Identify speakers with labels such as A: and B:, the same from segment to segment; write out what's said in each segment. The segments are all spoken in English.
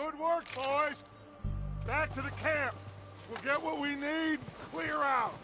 A: Good work, boys. Back to the camp. We'll get what we need, clear out.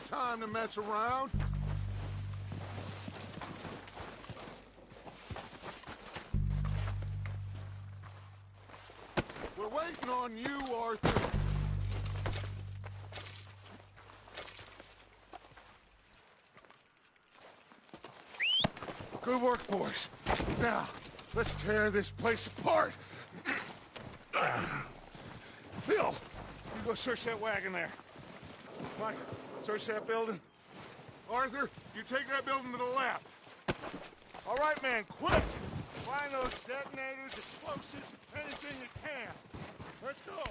A: Time to mess around. We're waiting on you, Arthur. Good work, boys. Now, let's tear this place apart. Phil, you go search that wagon there. Mike, search that building. Arthur, you take that building to the left. All right, man, quick! Find those detonators, explosives, anything you can. Let's go.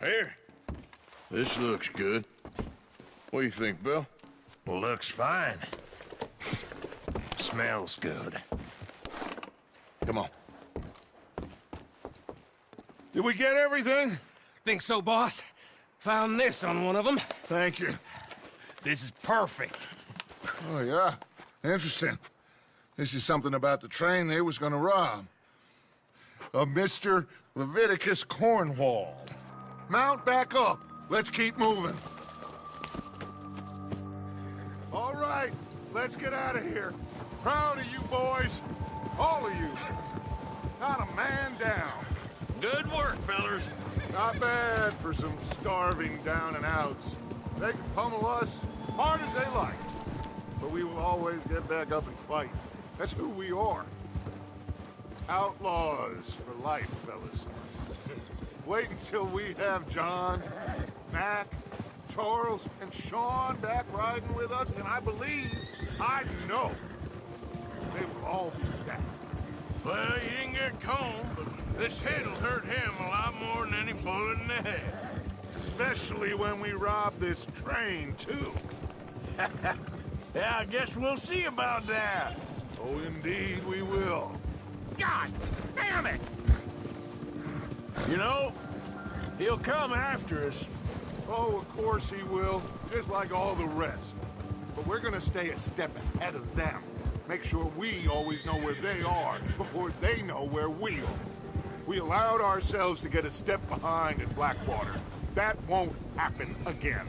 B: Here. This looks good. What do you think, Bill?
C: Looks fine. Smells good.
B: Come on.
A: Did we get everything?
D: Think so, boss. Found this on one of them.
A: Thank you.
D: This is perfect.
A: Oh, yeah? Interesting. This is something about the train they was gonna rob. Of Mr. Leviticus Cornwall. Mount back up. Let's keep moving. All right, let's get out of here. Proud of you boys. All of you. Not a man down.
C: Good work, fellers.
A: Not bad for some starving down and outs. They can pummel us hard as they like. But we will always get back up and fight. That's who we are. Outlaws for life, fellas. Wait until we have John, Mac, Charles, and Sean back riding with us, and I know, they will all be back.
C: Well, you didn't get Combe, but this hit'll hurt him a lot more than any bullet in the head.
A: Especially when we rob this train, too.
C: Yeah, I guess we'll see about that.
A: Oh, indeed we will.
D: God damn it!
C: You know, he'll come after us.
A: Oh, of course he will, just like all the rest. But we're gonna stay a step ahead of them. Make sure we always know where they are before they know where we are. We allowed ourselves to get a step behind at Blackwater. That won't happen again.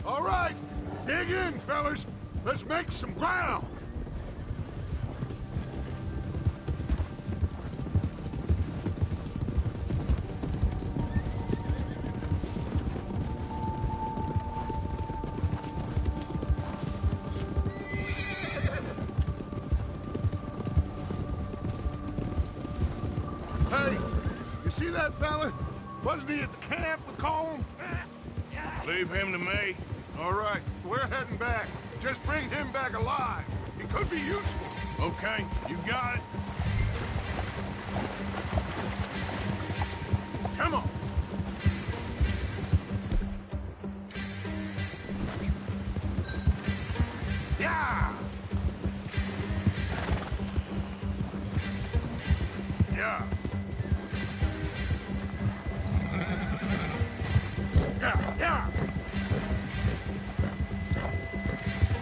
A: All right, dig in, fellas. Let's make some ground. Hey, you see that fella? Wasn't he at the camp with Colm?
C: Leave him to me.
A: All right, we're heading back. Just bring him back alive. He could be useful.
C: Okay, you got it. Come on. Yeah. Yeah. Yeah, yeah.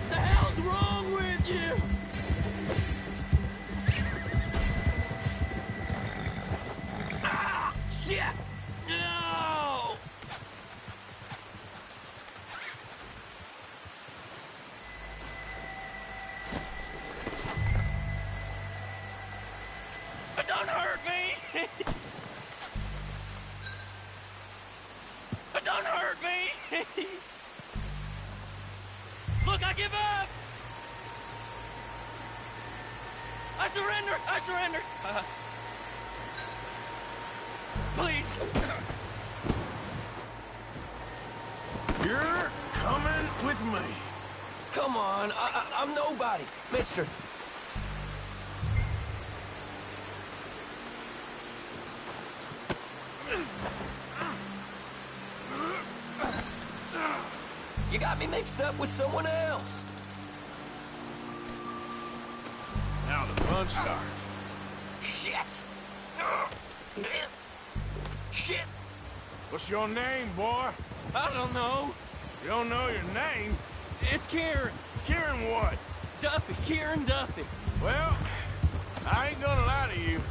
D: The hell's wrong with you? Ah! Shit! No! Don't hurt me! Don't hurt me! Look, I give up! I surrender! I surrender! Please!
C: You're coming with me.
D: Come on, I'm nobody, mister. You got me mixed up with someone else.
C: Now the fun starts.
D: Shit! Shit!
C: What's your name, boy?
D: I don't know.
C: You don't know your name?
D: It's Kieran.
C: Kieran what?
D: Duffy. Kieran Duffy.
C: Well, I ain't gonna lie to you.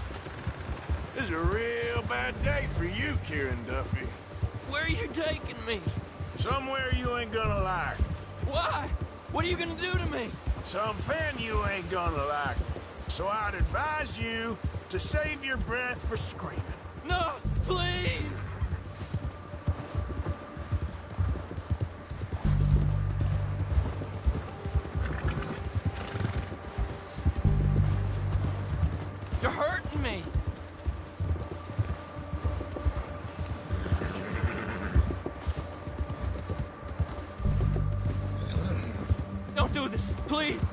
C: This is a real bad day for you, Kieran Duffy.
D: Where are you taking me?
C: Somewhere you ain't gonna like.
D: Why? What are you gonna do to me?
C: Something you ain't gonna like. So I'd advise you to save your breath for screaming.
D: No, please!
E: me! Don't do this, please!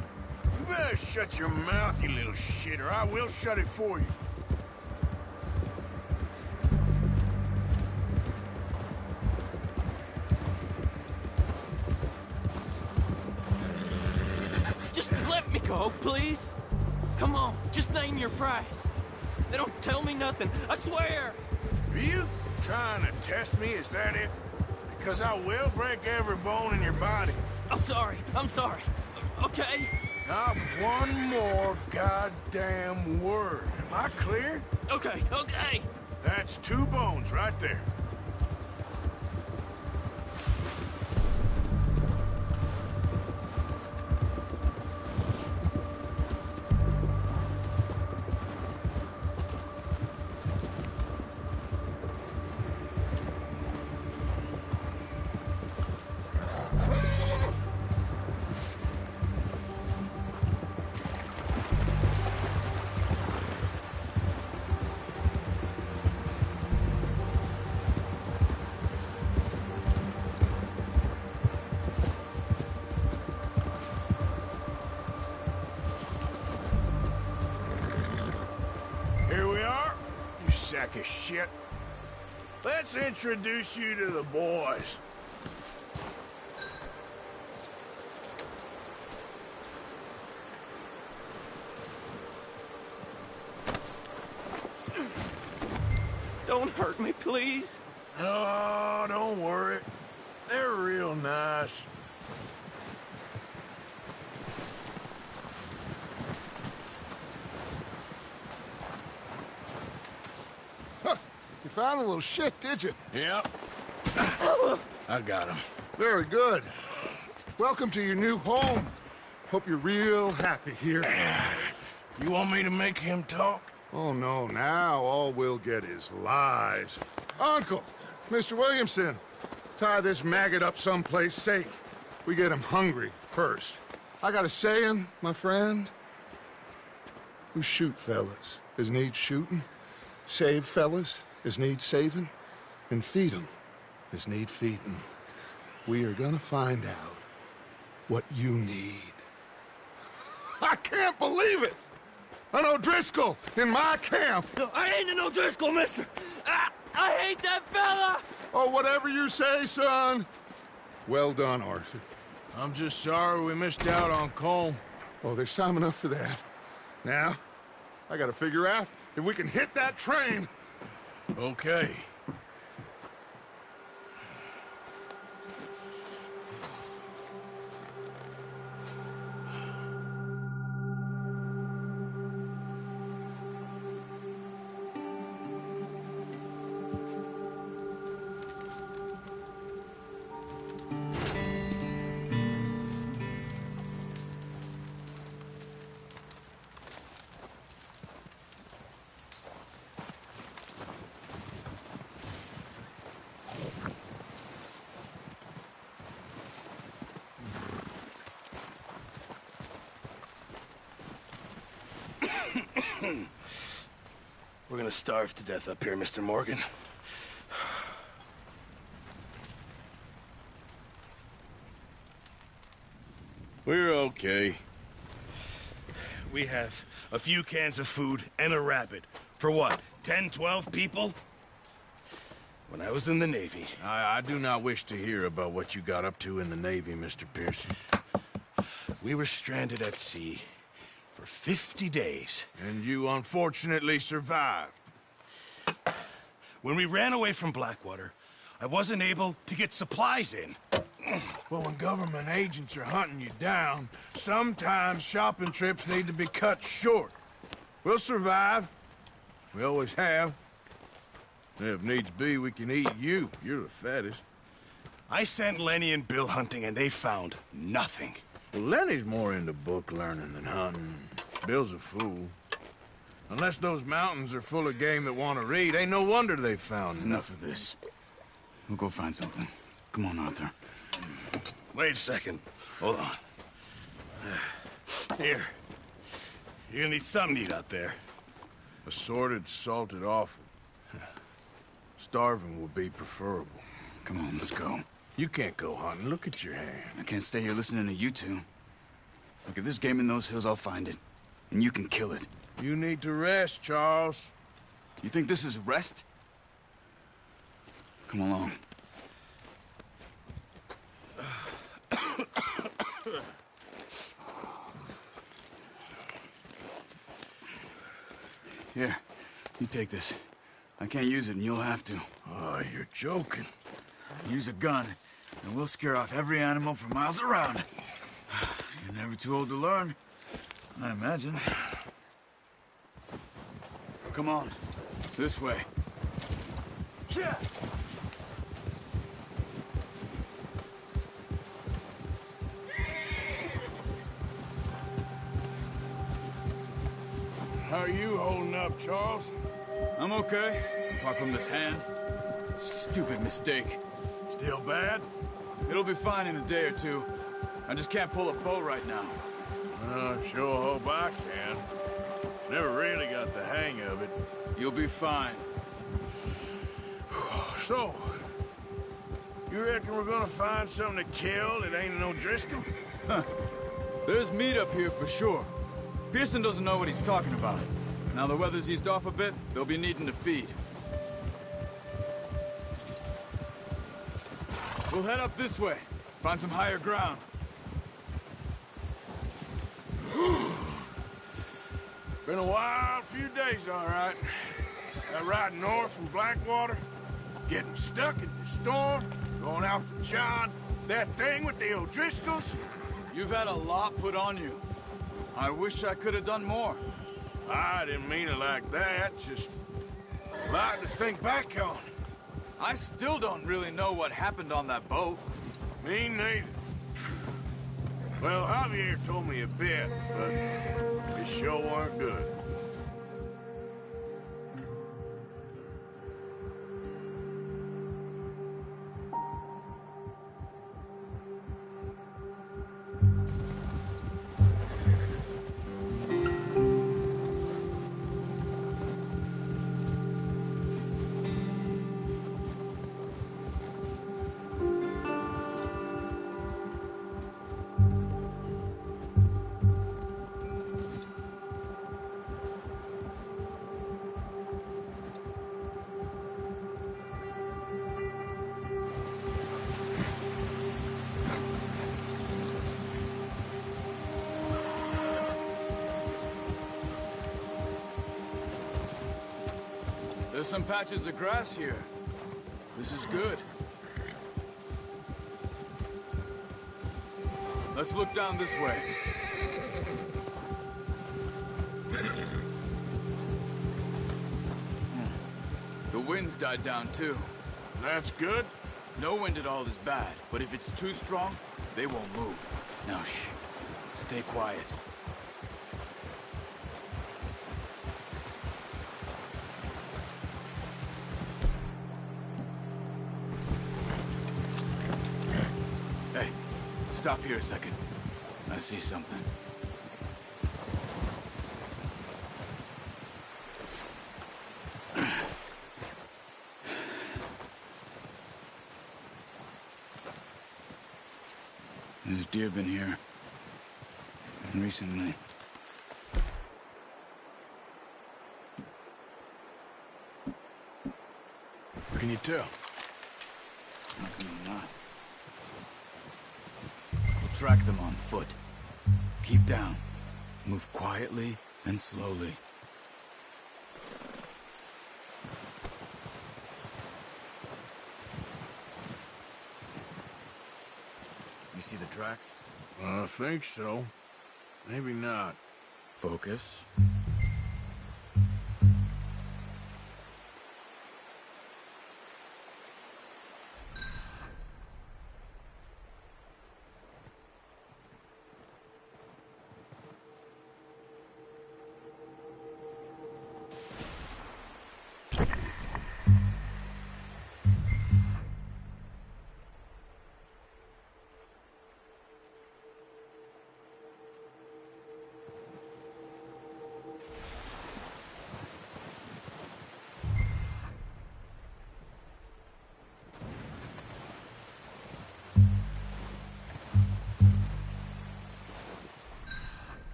C: You better shut your mouth, you little shit, or I will shut it for you.
E: Just let me go, please! Come on, just name your price. They don't tell me nothing, I swear!
C: Are you trying to test me, is that it? Because I will break every bone in your body.
E: I'm sorry, okay?
C: Not one more goddamn word. Am I clear?
E: Okay.
C: That's 2 bones right there. Here we are, you sack of shit. Let's introduce you to the boys.
E: Don't hurt me, please.
C: Oh, don't worry. They're real nice.
A: You found a little shit, did you?
C: Yep. I got him.
A: Very good. Welcome to your new home. Hope you're real happy here.
C: You want me to make him talk?
A: Oh, no, now all we'll get is lies. Uncle, Mr. Williamson, tie this maggot up someplace safe. We get him hungry first. I got a saying, my friend. Who shoot fellas as need shooting, save fellas as need saving, and feed 'em as need feeding. We are gonna find out what you need. I can't believe it! An O'Driscoll in my camp!
E: No, I ain't an O'Driscoll, mister! I hate that fella!
A: Oh, whatever you say, son. Well done, Arthur.
C: I'm just sorry we missed out on Colm.
A: Oh, there's time enough for that. Now, I gotta figure out if we can hit that train.
C: Okay.
F: We're gonna starve to death up here, Mr. Morgan.
B: We're okay.
F: We have a few cans of food and a rabbit. For what, 10, 12 people? When I was in the Navy...
C: I do not wish to hear about what you got up to in the Navy, Mr. Pearson.
F: We were stranded at sea for 50 days.
C: And you unfortunately survived.
F: When we ran away from Blackwater, I wasn't able to get supplies in.
C: Well, when government agents are hunting you down, sometimes shopping trips need to be cut short. We'll survive. We always have. If needs be, we can eat you. You're the fattest.
F: I sent Lenny and Bill hunting, and they found nothing.
C: Well, Lenny's more into book learning than hunting. Bill's a fool. Unless those mountains are full of game that want to read, ain't no wonder they found
G: Enough of this. We'll go find something. Come on, Arthur.
F: Wait a second. Hold on. Here. You're gonna need something to eat out there.
C: Assorted, salted offal. Starving will be preferable.
G: Come on, let's go.
C: You can't go hunting. Look at your hand.
G: I can't stay here listening to you two. Look, if there's game in those hills, I'll find it. And you can kill it.
C: You need to rest, Charles.
G: You think this is rest? Come along. Here, you take this. I can't use it, and you'll have to.
C: Oh, you're joking.
G: Use a gun, and we'll scare off every animal for miles around. You're never too old to learn, I imagine. Come on, this way.
A: Yeah.
C: How are you holding up, Charles?
G: I'm okay, apart from this hand. Stupid mistake.
C: Still bad?
G: It'll be fine in a day or two. I just can't pull a bow right now.
C: Sure hope I can. Never really got the hang of it.
G: You'll be fine.
C: So, you reckon we're gonna find something to kill that ain't no Driscoll?
G: There's meat up here for sure. Pearson doesn't know what he's talking about. Now the weather's eased off a bit, they'll be needing to feed. We'll head up this way. Find some higher ground.
C: Been a wild few days, all right. Riding north from Blackwater, getting stuck in the storm, going out for John, that thing with the O'Driscolls.
G: You've had a lot put on you. I wish I could have done more.
C: I didn't mean it like that, just a lot to think back on.
G: I still don't really know what happened on that boat.
C: Me neither. Well, Javier told me a bit, but it sure weren't good.
G: There's some patches of grass here. This is good. Let's look down this way. The wind's died down too.
C: That's good.
G: No wind at all is bad, but if it's too strong, they won't move. Now shh. Stay quiet. Hey, stop here a second. I see something. There's deer been here. Recently.
C: Can you tell?
G: How can you not? We'll track them on foot. Keep down. Move quietly and slowly. You see the tracks?
C: I think so. Maybe not.
G: Focus.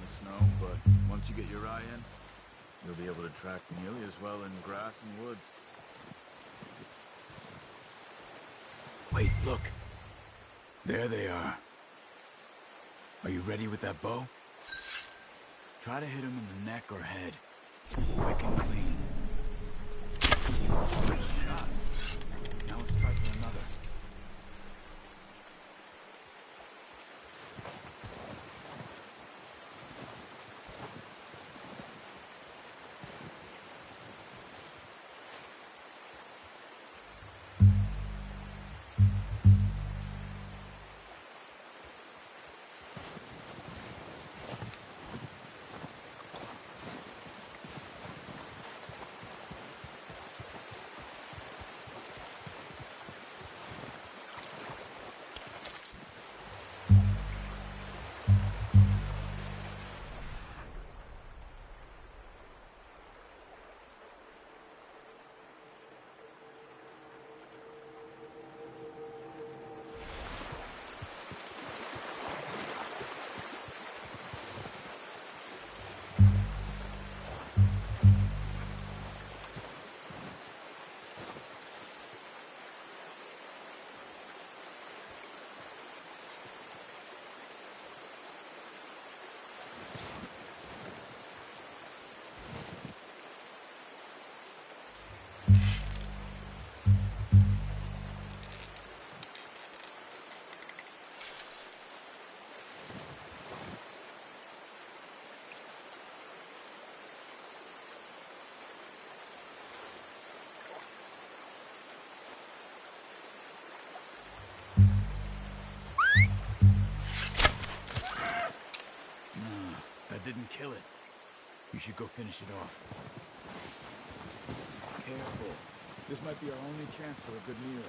G: the snow, but once you get your eye in, you'll be able to track nearly as well in grass and woods. Wait, look. There they are. Are you ready with that bow? Try to hit him in the neck or head. Quick and clean. Good shot. Now let's try for another. Didn't kill it. You should go finish it off. Careful. This might be our only chance for a good meal.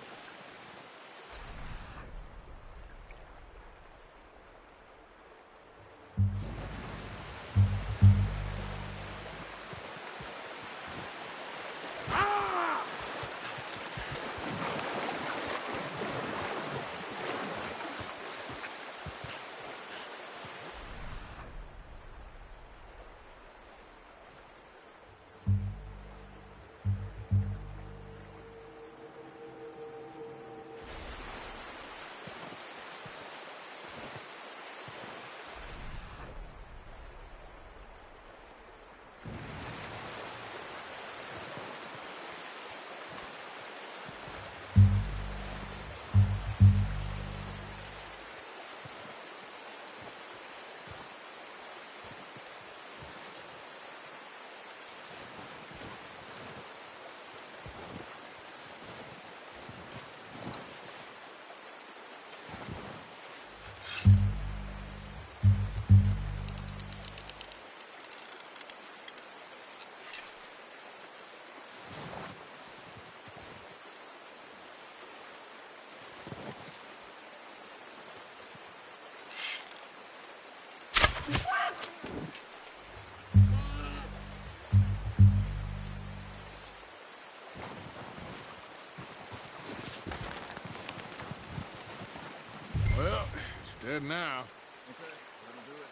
C: Well, it's dead now.
G: Okay, that'll do it.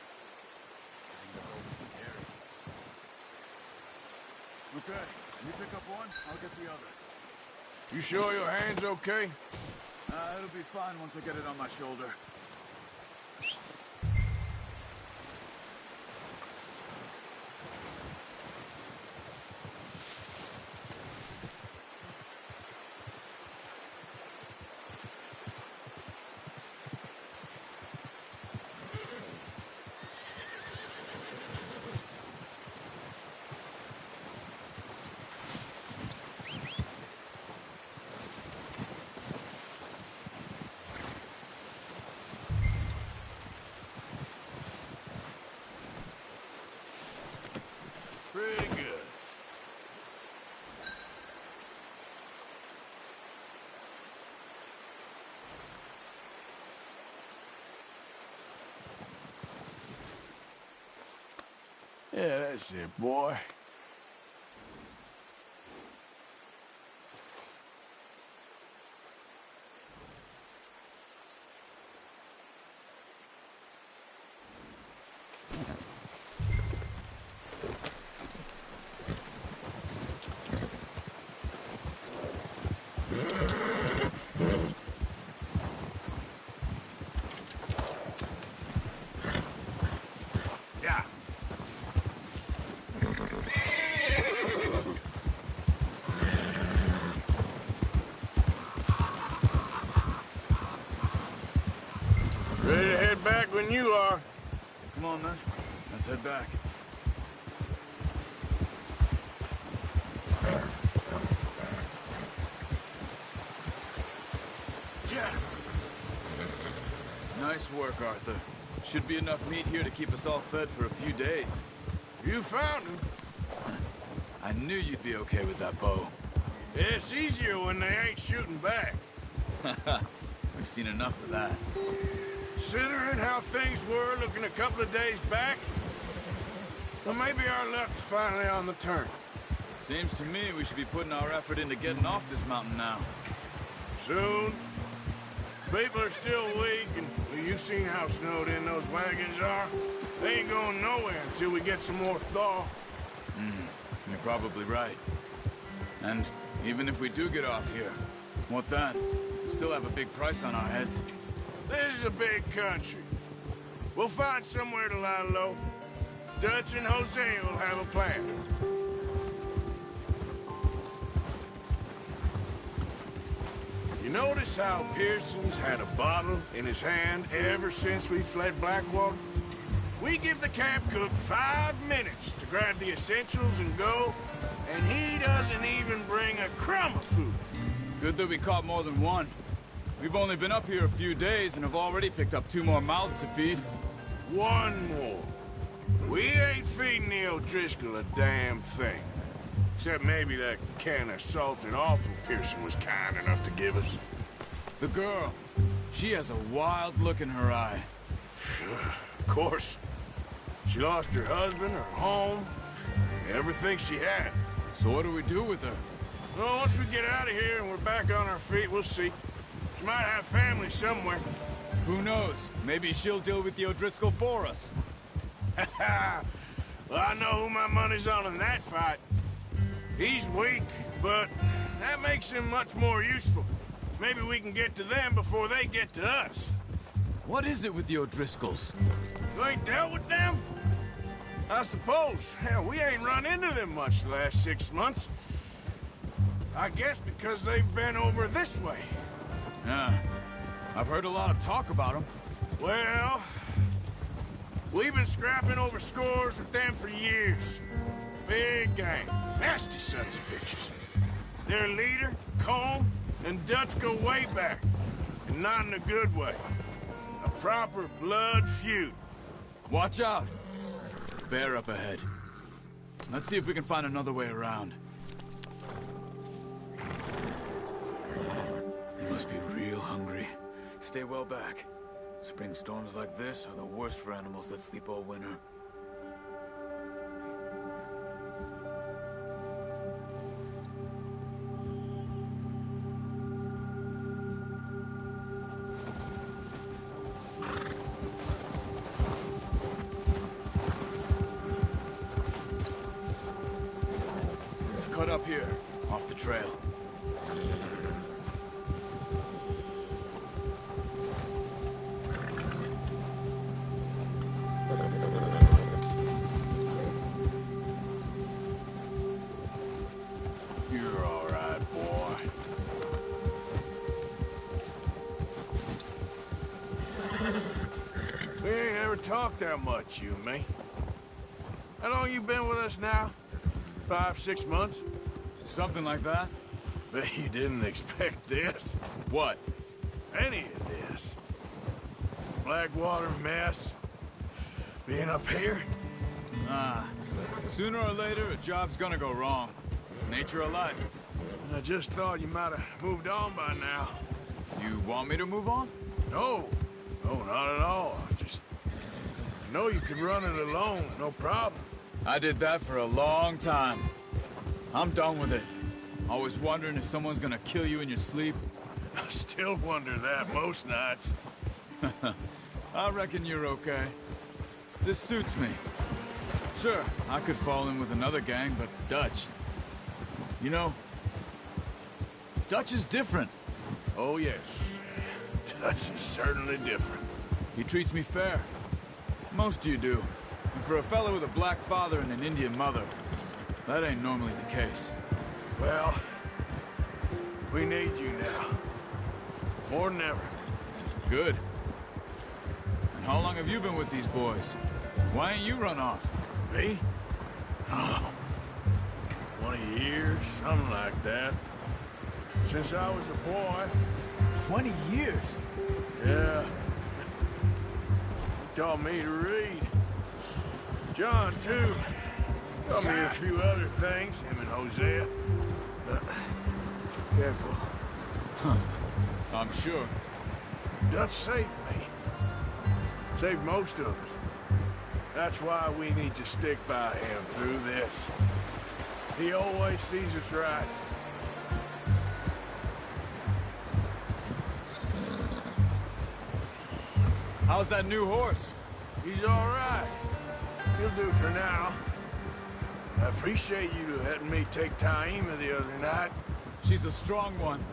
G: I think that's all we can carry. Okay, you pick up one, I'll get the other.
C: You sure your hand's okay?
G: It'll be fine once I get it on my shoulder.
C: Pretty good. Yeah, that's it, boy. Ready to head back when you are.
G: Come on, then. Let's head back. Yeah. Nice work, Arthur. Should be enough meat here to keep us all fed for a few days.
C: You found him.
G: I knew you'd be okay with that bow.
C: It's easier when they ain't shooting back.
G: We've seen enough of that.
C: Considering how things were looking a couple of days back, well, maybe our luck's finally on the turn.
G: Seems to me we should be putting our effort into getting off this mountain now.
C: Soon. People are still weak, and well, you've seen how snowed in those wagons are. They ain't going nowhere until we get some more thaw.
G: You're probably right. And even if we do get off here, what then? We still have a big price on our heads.
C: This is a big country. We'll find somewhere to lie low. Dutch and Jose will have a plan. You notice how Pearson's had a bottle in his hand ever since we fled Blackwater? We give the camp cook 5 minutes to grab the essentials and go, and he doesn't even bring a crumb of food.
G: Good that we caught more than one. We've only been up here a few days and have already picked up 2 more mouths to feed.
C: One more. We ain't feeding the O'Driscoll a damn thing. Except maybe that can of salted offal Pearson was kind enough to give us.
G: The girl, she has a wild look in her eye.
C: Of course. She lost her husband, her home, everything she had.
G: So what do we do with her?
C: Well, once we get out of here and we're back on our feet, we'll see. She might have family somewhere.
G: Who knows? Maybe she'll deal with the O'Driscoll for us.
C: Well, I know who my money's on in that fight. He's weak, but that makes him much more useful. Maybe we can get to them before they get to us.
G: What is it with the O'Driscolls?
C: You ain't dealt with them? I suppose. Hell, we ain't run into them much the last 6 months. I guess because they've been over this way.
G: Yeah. I've heard a lot of talk about them.
C: Well, we've been scrapping over scores with them for years. Big gang. Nasty sons of bitches. Their leader, Colm, and Dutch go way back. And not in a good way. A proper blood feud.
G: Watch out. Bear up ahead. Let's see if we can find another way around. You must be real hungry. Stay well back. Spring storms like this are the worst for animals that sleep all winter. Cut up here, off the trail.
C: You're all right, boy. We ain't ever talked that much, you and me. How long you been with us now? 5, 6 months?
G: Something like that?
C: Bet you didn't expect this.
G: What?
C: Any of this. Blackwater mess. Being up here.
G: Sooner or later, a job's gonna go wrong. Nature of life.
C: I just thought you might have moved on by now.
G: You want me to move on?
C: No. No, not at all. I know you could run it alone, no problem.
G: I did that for a long time. I'm done with it. Always wondering if someone's gonna kill you in your sleep.
C: I still wonder that most nights.
G: I reckon you're okay. This suits me. Sure, I could fall in with another gang, but Dutch... You know, Dutch is different.
C: Oh, yes. Dutch is certainly different.
G: He treats me fair. Most you do. And for a fella with a black father and an Indian mother, that ain't normally the case.
C: Well, we need you now. More than ever.
G: Good. How long have you been with these boys? Why ain't you run off?
C: Me? Oh, 20 years, something like that. Since I was a boy.
G: 20 years?
C: Yeah. He taught me to read. John, too. Taught me a few other things, him and Hosea.
G: Careful. Huh. I'm sure.
C: Dutch saved me. Saved most of us. That's why we need to stick by him through this. He always sees us right.
G: How's that new horse?
C: He's all right. He'll do for now. I appreciate you letting me take Taima the other night.
G: She's a strong one.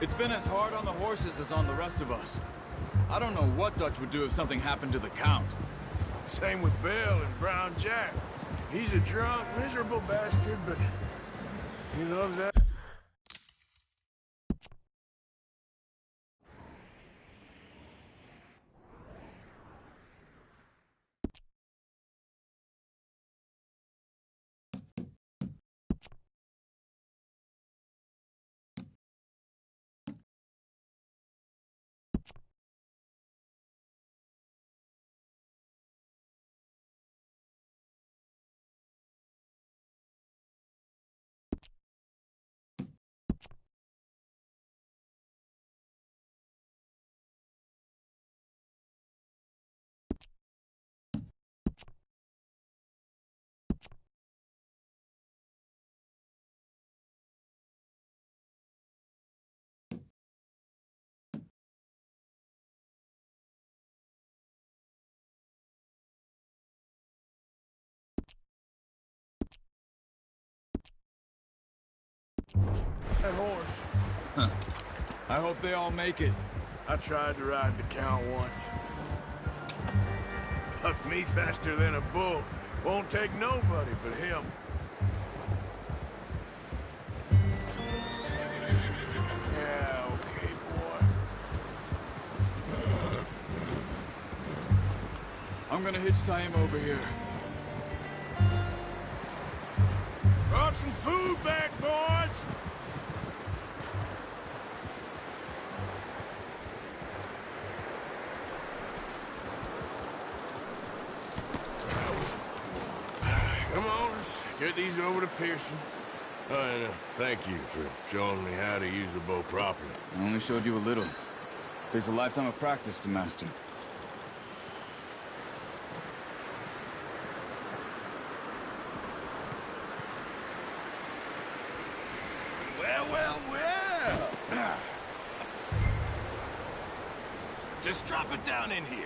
G: It's been as hard on the horses as on the rest of us. I don't know what Dutch would do if something happened to the Count.
C: Same with Bill and Brown Jack. He's a drunk, miserable bastard, but he loves that. That horse.
G: Huh. I hope they all make it.
C: I tried to ride the Count once. Bucked me faster than a bull. Won't take nobody but him. Yeah, okay, boy.
G: I'm gonna hitch Taima over here.
C: Brought some food back, boys! Come on, let's get these over to Pearson.
B: And thank you for showing me how to use the bow properly.
G: I only showed you a little. Takes a lifetime of practice to master.
F: Well. Just drop it down in here.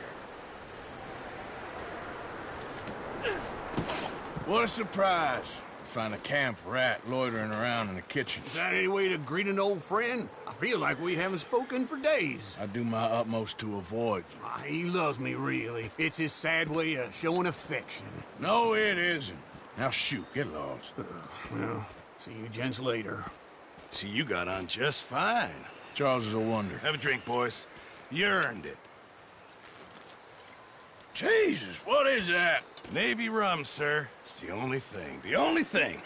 C: What a surprise. Find a camp rat loitering around in the kitchen.
H: Is that any way to greet an old friend? I feel like we haven't spoken for days.
C: I do my utmost to avoid you.
H: He loves me, really. It's his sad way of showing affection.
C: No, it isn't. Now shoot, get lost.
H: Well, see you gents later.
F: See, you got on just fine.
C: Charles is a wonder.
F: Have a drink, boys. You earned it.
C: Jesus, what is that?
F: Navy rum, sir. It's the only thing. The only thing.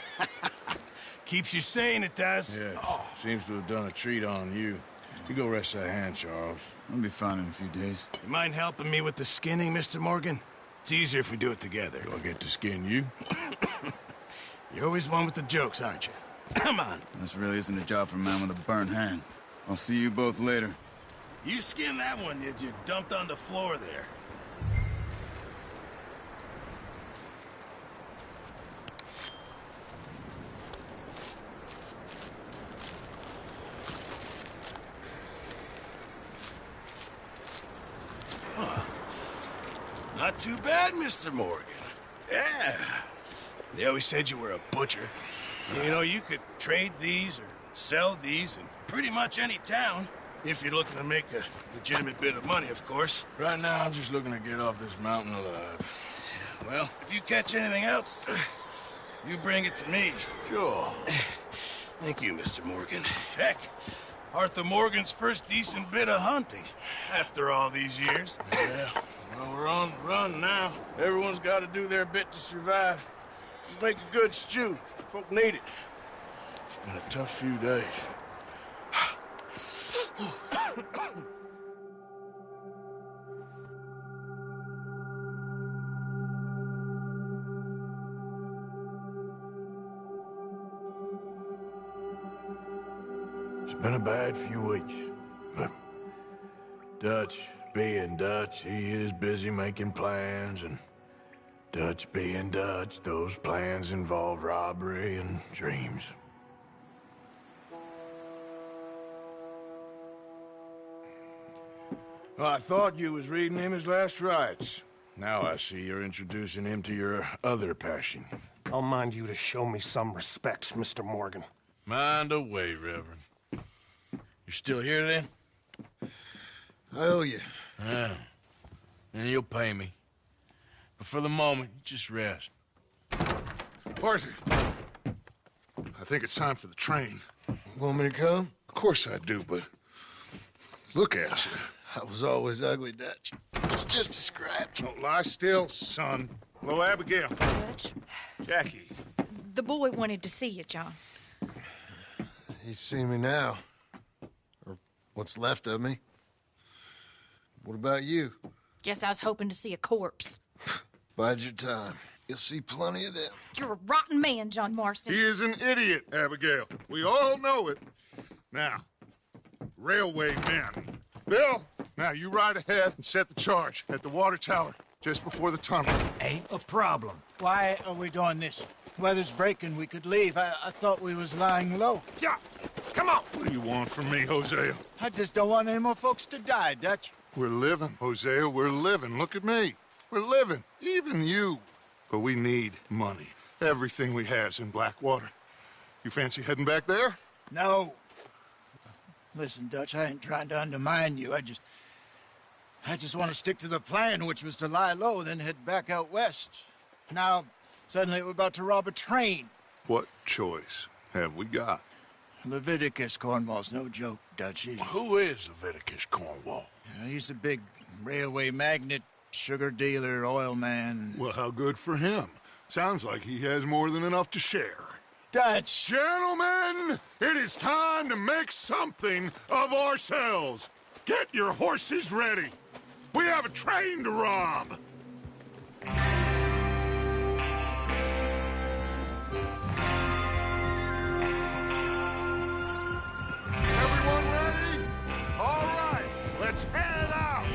F: Keeps you sane, it does.
C: Yes, seems to have done a treat on you. You go rest that hand, Charles.
G: I'll be fine in a few days.
F: You mind helping me with the skinning, Mr. Morgan? It's easier if we do it together.
C: Do I get to skin you?
F: You're always one with the jokes, aren't you? Come on.
G: This really isn't a job for a man with a burnt hand. I'll see you both later.
F: You skinned that one that you dumped on the floor there. Not too bad, Mr. Morgan. Yeah. They always said you were a butcher. You know, you could trade these or sell these in pretty much any town. If you're looking to make a legitimate bit of money, of course.
C: Right now, I'm just looking to get off this mountain alive.
F: Well, if you catch anything else, you bring it to me.
C: Sure.
F: Thank you, Mr. Morgan. Heck, Arthur Morgan's first decent bit of hunting after all these years.
C: Yeah. We're on the run now. Everyone's got to do their bit to survive. Just make a good stew. Folk need it. It's been a tough few days. It's been a bad few weeks, but Dutch being Dutch, he is busy making plans, and Dutch being Dutch, those plans involve robbery and dreams. Well, I thought you was reading him his last rites. Now I see you're introducing him to your other passion.
I: I'll mind you to show me some respect, Mr. Morgan.
C: Mind away, Reverend. You're still here, then?
F: I owe you.
C: Yeah. And you'll pay me. But for the moment, just rest.
A: Arthur, I think it's time for the train.
F: Want me to come?
A: Of course I do, but look at you.
F: I was always ugly, Dutch. It's just a scratch.
A: Don't lie still, son. Hello, Abigail.
J: Dutch,
A: Jackie.
J: the boy wanted to see you, John.
F: He's seen me now. Or what's left of me. What about you?
J: Guess I was hoping to see a corpse.
F: Bide your time. You'll see plenty of them.
J: You're a rotten man, John Marston.
A: He is an idiot, Abigail. We all know it. Now, railway men. Bill, now you ride ahead and set the charge at the water tower just before the tunnel.
K: Ain't a problem. Why are we doing this? Weather's breaking. We could leave. I thought we was lying low.
A: Yeah, come on. What do you want from me, Hosea?
K: I just don't want any more folks to die, Dutch.
A: We're living, Hosea. We're living. Look at me. We're living. Even you. But we need money. Everything we has in Blackwater. You fancy heading back there?
K: No. Listen, Dutch, I ain't trying to undermine you. I just want to stick to the plan, which was to lie low, then head back out west. Now, suddenly we're about to rob a train.
A: What choice have we got?
K: Leviticus Cornwall's no joke, Dutch.
C: Who is Leviticus Cornwall?
K: He's a big railway magnate, sugar dealer, oil man.
A: Well, how good for him. Sounds like he has more than enough to share.
K: Dutch!
A: Gentlemen, it is time to make something of ourselves. Get your horses ready. We have a train to rob. Everyone ready? All right, let's head out.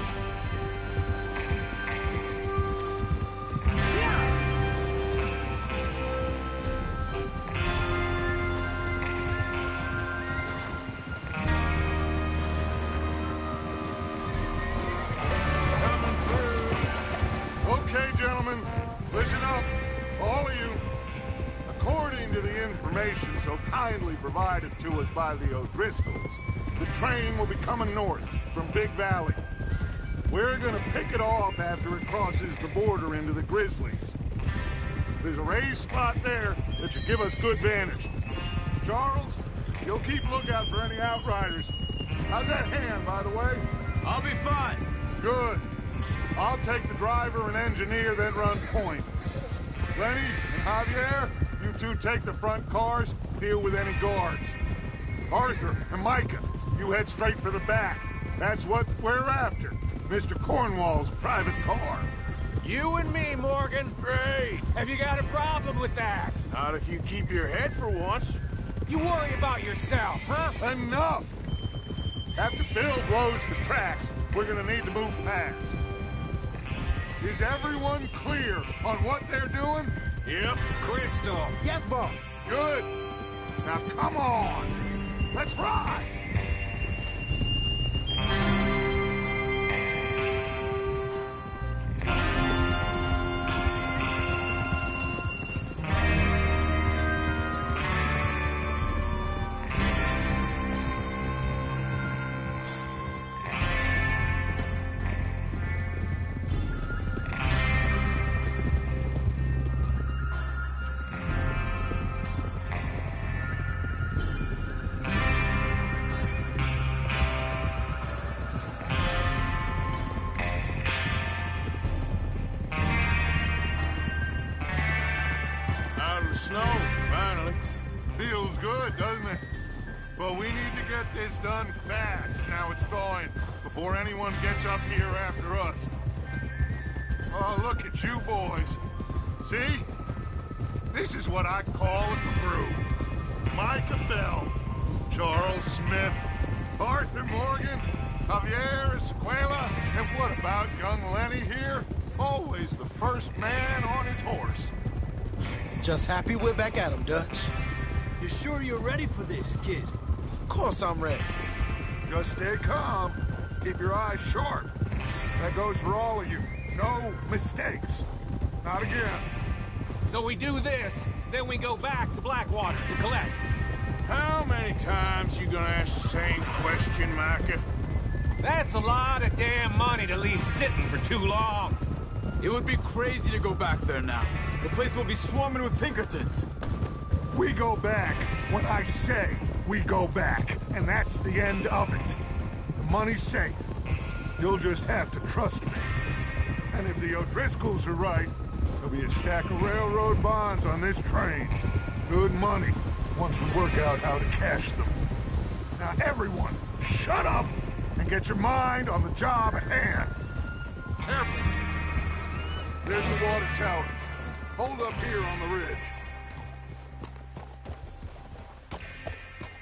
A: Okay, gentlemen, listen up, all of you. According to the information so kindly provided to us by the O'Driscolls, the train will be coming north from Big Valley. We're gonna pick it off after it crosses the border into the Grizzlies. There's a raised spot there that should give us good vantage. Charles, you'll keep lookout for any outriders. How's that hand, by the way?
H: I'll be fine.
A: Good. I'll take the driver and engineer, then run point. Lenny and Javier, you two take the front cars, deal with any guards. Arthur and Micah, you head straight for the back. That's what we're after. Mr. Cornwall's private car.
H: You and me, Morgan.
C: Great.
H: Have you got a problem with that?
C: Not if you keep your head for once.
H: You worry about yourself, huh?
A: Enough! After Bill blows the tracks, we're gonna need to move fast. Is everyone clear on what they're doing?
C: Yep.
H: Crystal.
K: Yes, boss.
A: Good. Now come on. Let's ride. Well, we need to get this done fast. Now it's thawing, before anyone gets up here after us. Oh, look at you boys. See? This is what I call a crew. Micah Bell, Charles Smith, Arthur Morgan, Javier Escuela, and what about young Lenny here? Always the first man on his horse.
L: Just happy we're back at him, Dutch.
D: You sure you're ready for this, kid?
L: Of course I'm ready.
A: Just stay calm. Keep your eyes sharp. That goes for all of you. No mistakes. Not again.
H: So we do this, then we go back to Blackwater to collect.
C: How many times you gonna ask the same question, Micah?
H: That's a lot of damn money to leave sitting for too long.
G: It would be crazy to go back there now. The place will be swarming with Pinkertons.
A: We go back when I say we go back, and that's the end of it. The money's safe. You'll just have to trust me. And if the O'Driscolls are right, there'll be a stack of railroad bonds on this train. Good money, once we work out how to cash them. Now everyone, shut up and get your mind on the job at hand. Careful. There's the water tower. Hold up here on the ridge.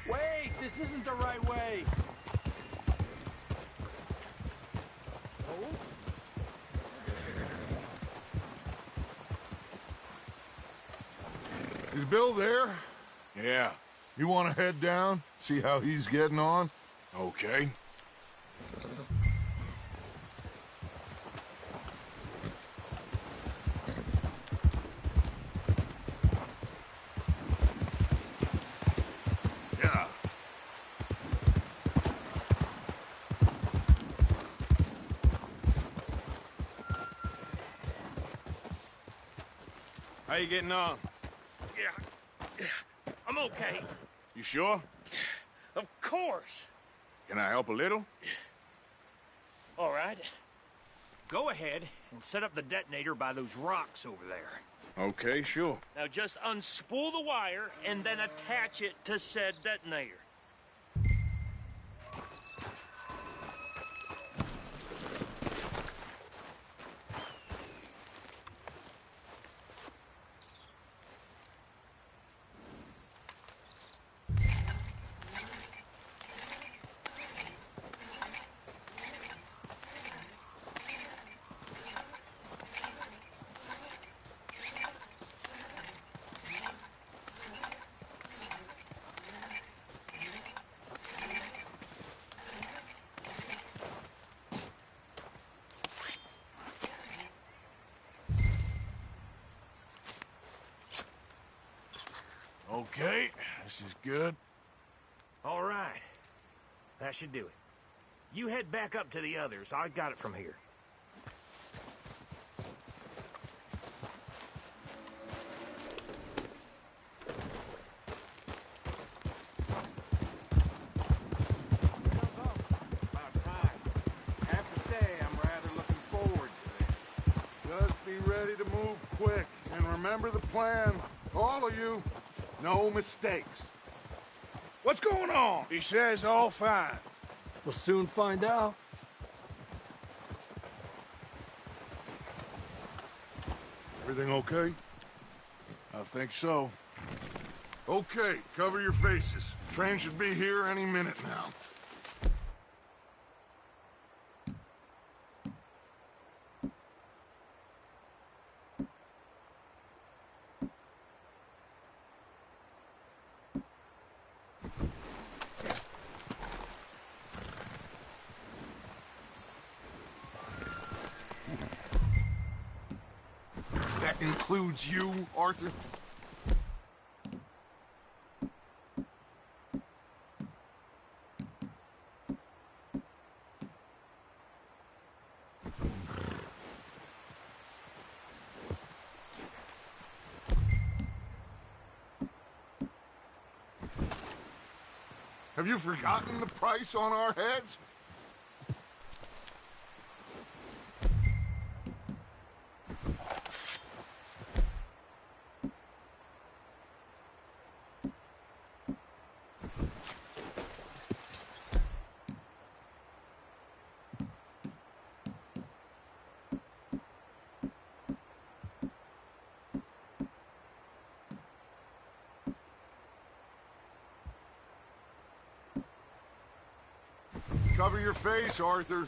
H: Wait, this isn't the right way.
A: Is Bill there?
B: Yeah.
A: You want to head down? See how he's getting on?
B: Okay.
A: Yeah.
C: How you getting on?
E: Yeah, I'm okay.
B: You sure?
E: Of course.
B: Can I help a little?
E: All right. Go ahead and set up the detonator by those rocks over there.
B: Okay, sure.
E: Now just unspool the wire and then attach it to said detonator.
C: Okay, this is good.
E: All right. That should do it. You head back up to the others. I got it from here.
C: About time. I have to say, I'm rather looking forward to this.
A: Just be ready to move quick. And remember the plan. All of you. No mistakes. What's going on?
C: He says all fine.
D: We'll soon find out.
A: Everything okay?
C: I think so.
A: Okay, cover your faces. Train should be here any minute now. That includes you, Arthur? Have you forgotten the price on our heads? Cover your face, Arthur.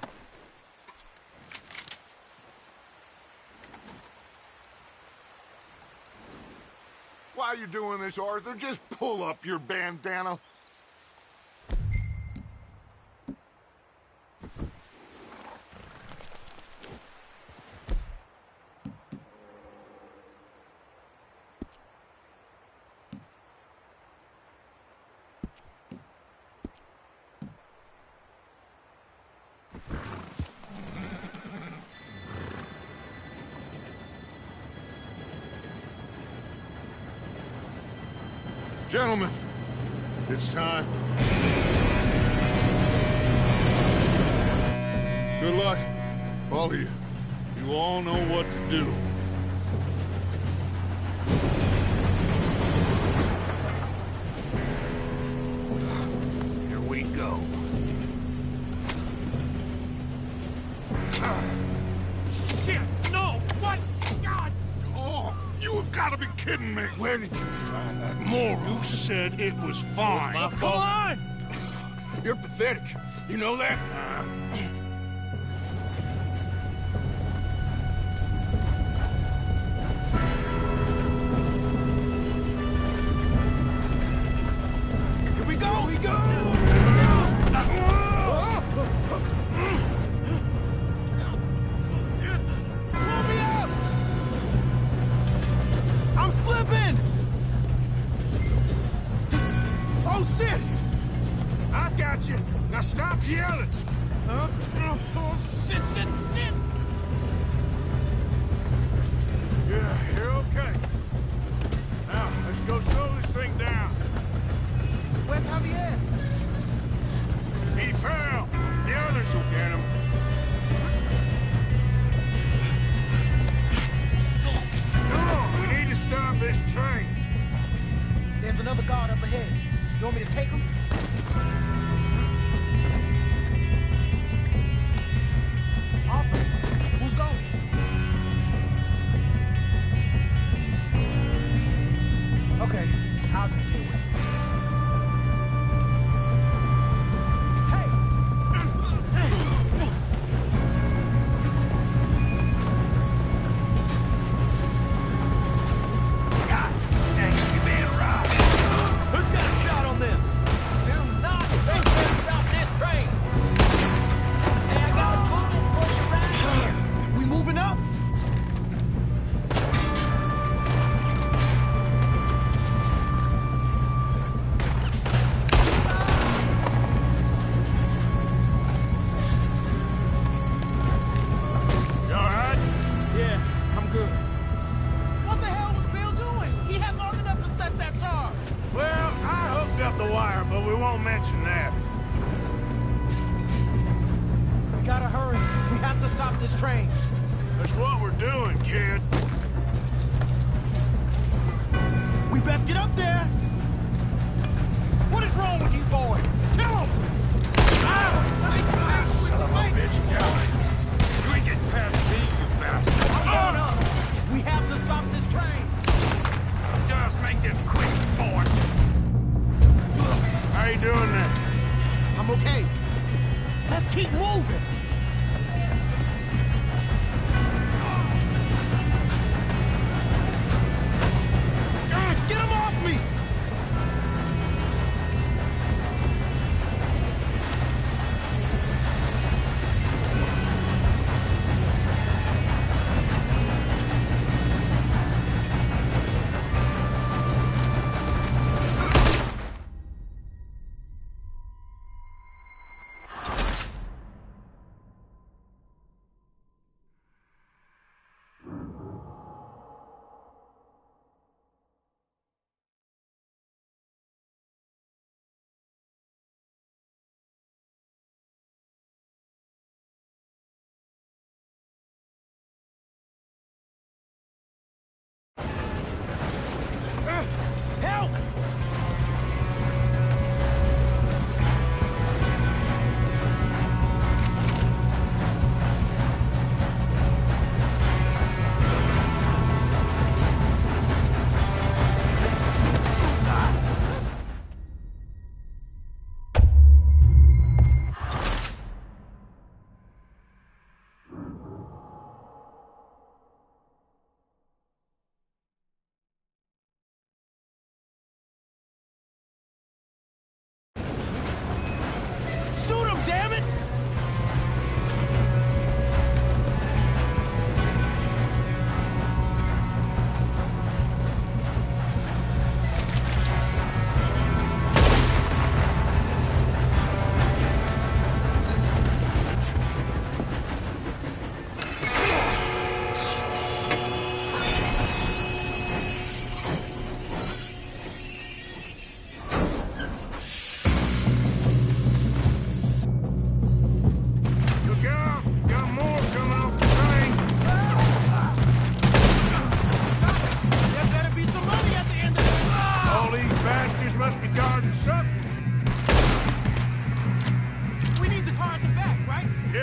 A: Why are you doing this, Arthur? Just pull up your bandana. Gentlemen, it's time. Good luck, all of you. You all know what to do.
C: Here we go.
A: Shit! No! What? God! Oh, you have got to be kidding me!
C: Where did you find that moron?
A: You said it was fine.
C: My fault. Come on! You're pathetic. You know that?
L: Here we go!
C: Here we go!
L: Pull me up! I'm slipping! Oh, shit!
C: I got you. Now stop yelling.
L: Oh, shit, shit, shit!
C: Yeah, you're okay. Now, let's go slow this thing down.
L: Where's Javier?
C: He fell. The others will get him. Come on, we need to stop this train.
D: There's another guard up ahead. You want me to take him? Arthur, who's going? Okay, I'll just deal with it.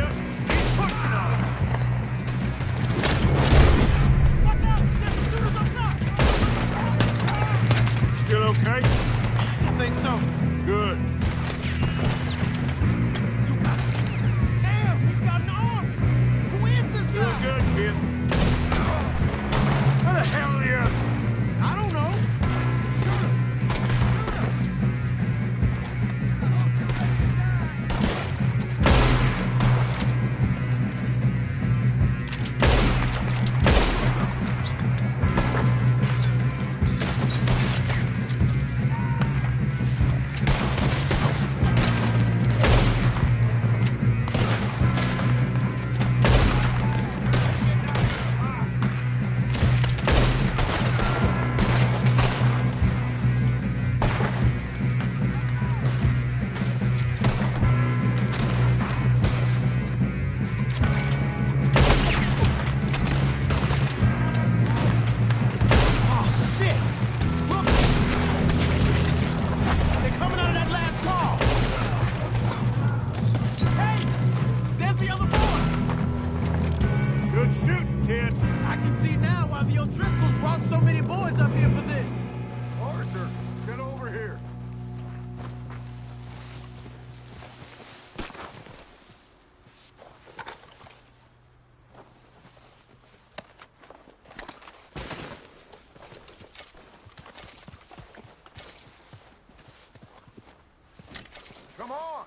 C: is. Keep pushing on.
L: Watch out! There's some shooters up top!
C: Still okay?
L: I think so.
C: Good.
L: You got this. Damn, he's got an arm! Who is this
C: Still
L: guy?
C: good, kid. Where the hell are the others?
L: I don't know.
A: Come on!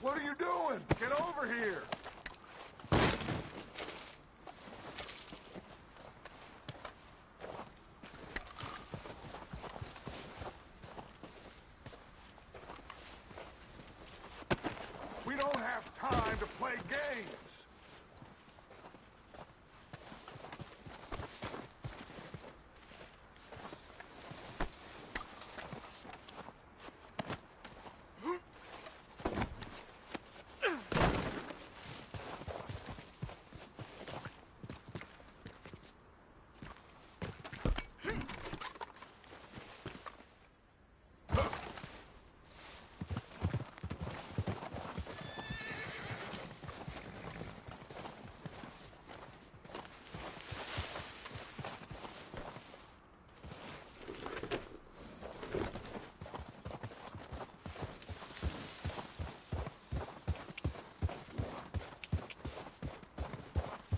A: What are you doing? Get over here! We don't have time to play games.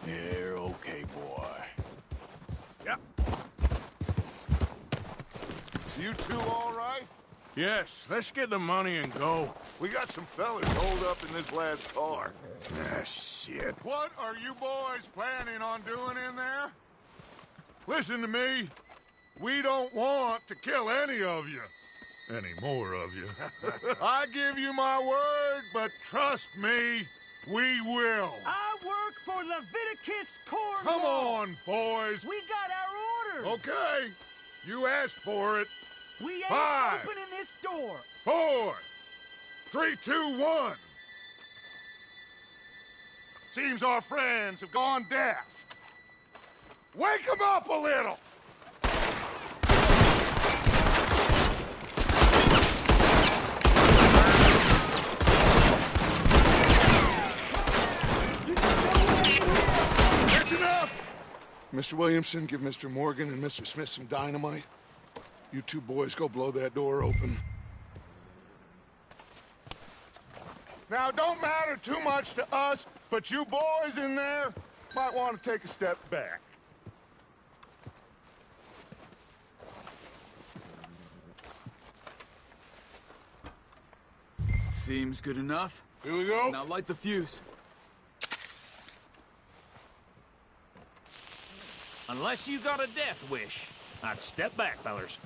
C: You're okay, boy. Yep.
A: You two all right?
C: Yes, let's get the money and go.
A: We got some fellas holed up in this last car.
C: Ah, shit.
A: What are you boys planning on doing in there? Listen to me. We don't want to kill any of you. Any more of you. I give you my word, but trust me, we will.
L: I work for Leviticus Corps.
A: Come on, boys.
L: We got our orders.
A: Okay. You asked for it.
L: We ain't
A: 5,
L: opening this door.
A: 4, 3, 2, 1. Seems our friends have gone deaf. Wake them up a little. That's enough. Mr. Williamson, give Mr. Morgan and Mr. Smith some dynamite. You two boys go blow that door open. Now, it don't matter too much to us, but you boys in there might want to take a step back.
G: Seems good enough.
C: Here we go.
G: Now light the fuse.
H: Unless you got a death wish, I'd step back, fellers.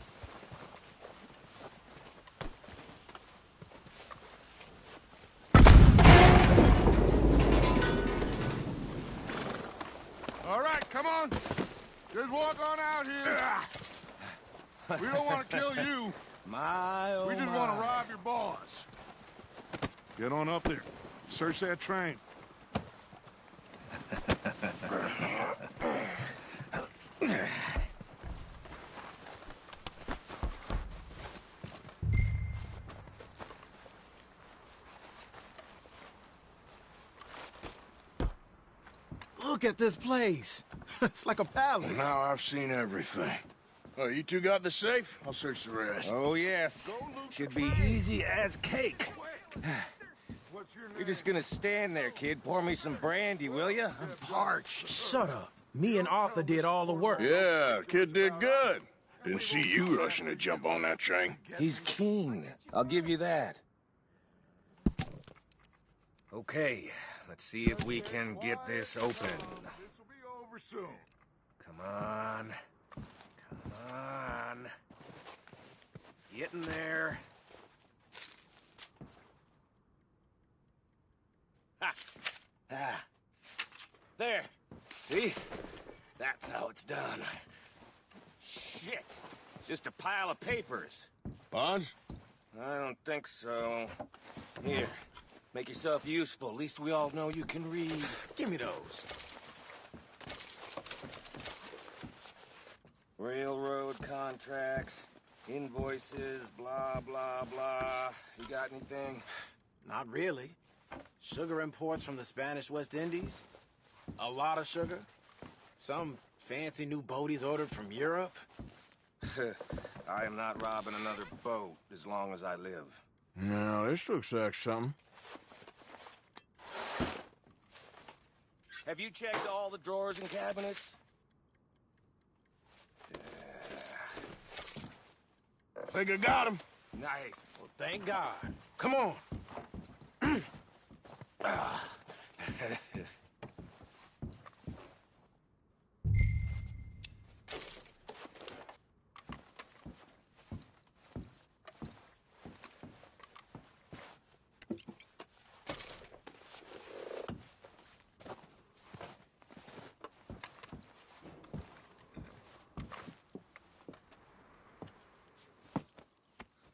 A: All right, come on. Just walk on out here. We don't want to kill you.
E: My, oh
A: We just want to rob your boss. Get on up there. Search that train.
H: Look at this place. It's like a palace.
C: Now I've seen everything. Oh, you two got the safe? I'll search the rest.
M: Oh, yes. Should be easy as cake. You're just gonna stand there, kid. Pour me some brandy, will you? I'm parched.
H: Shut up. Me and Arthur did all the work.
C: Yeah, kid did good. Didn't see you rushing to jump on that train.
M: He's keen. I'll give you that. Okay, let's see if we can get this open.
A: This'll be over soon.
M: Come on. Come on. Get in there. Ha! Ah. There. See? That's how it's done. Shit. Just a pile of papers.
C: Bonds?
M: I don't think so. Here. Make yourself useful. At least we all know you can read.
H: Give me those.
M: Railroad contracts, invoices, blah, blah, blah. You got anything?
N: Not really. Sugar imports from the Spanish West Indies. A lot of sugar. Some fancy new boat he's ordered from Europe.
M: I am not robbing another boat as long as I live.
C: No, this looks like something.
M: Have you checked all the drawers and cabinets?
C: I think I got him.
M: Nice.
N: Well, thank God. Come on.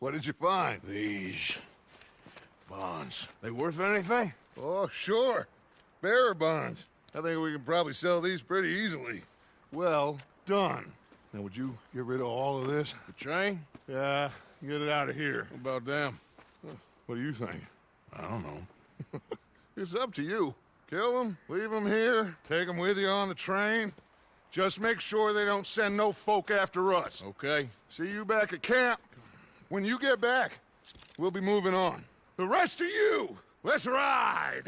A: What did you find?
C: These bonds. They worth anything?
A: Oh, sure. Bearer bonds. I think we can probably sell these pretty easily. Well done. Now, would you get rid of all of this?
C: The train?
A: Yeah, get it out of here.
C: What about them?
A: What do you think?
C: I don't know.
A: It's up to you. Kill them, leave them here, take them with you on the train. Just make sure they don't send no folk after us.
C: Okay.
A: See you back at camp. When you get back, we'll be moving on. The rest of you, let's ride!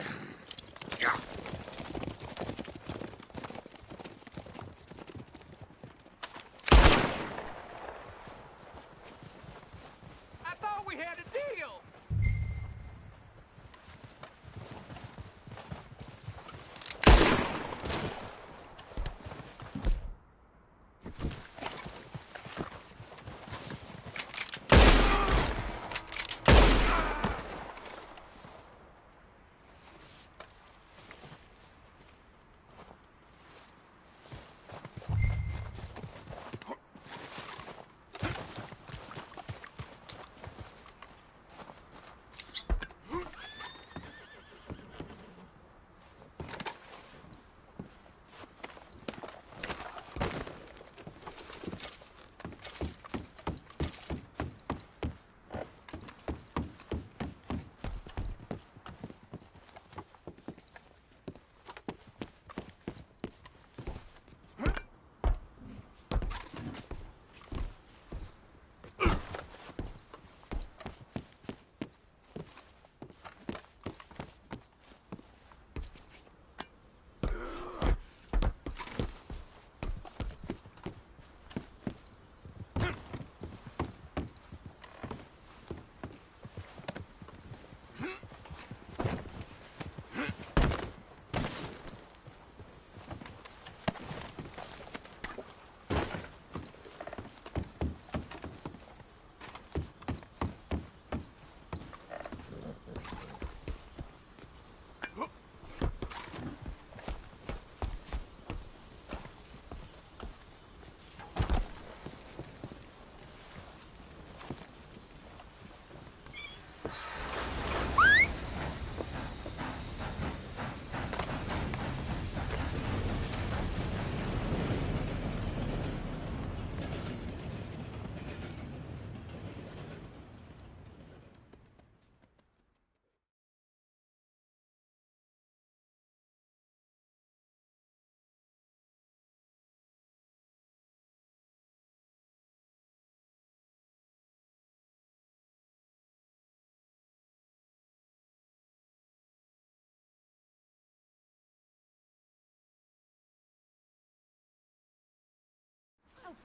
E: I thought we had a deal.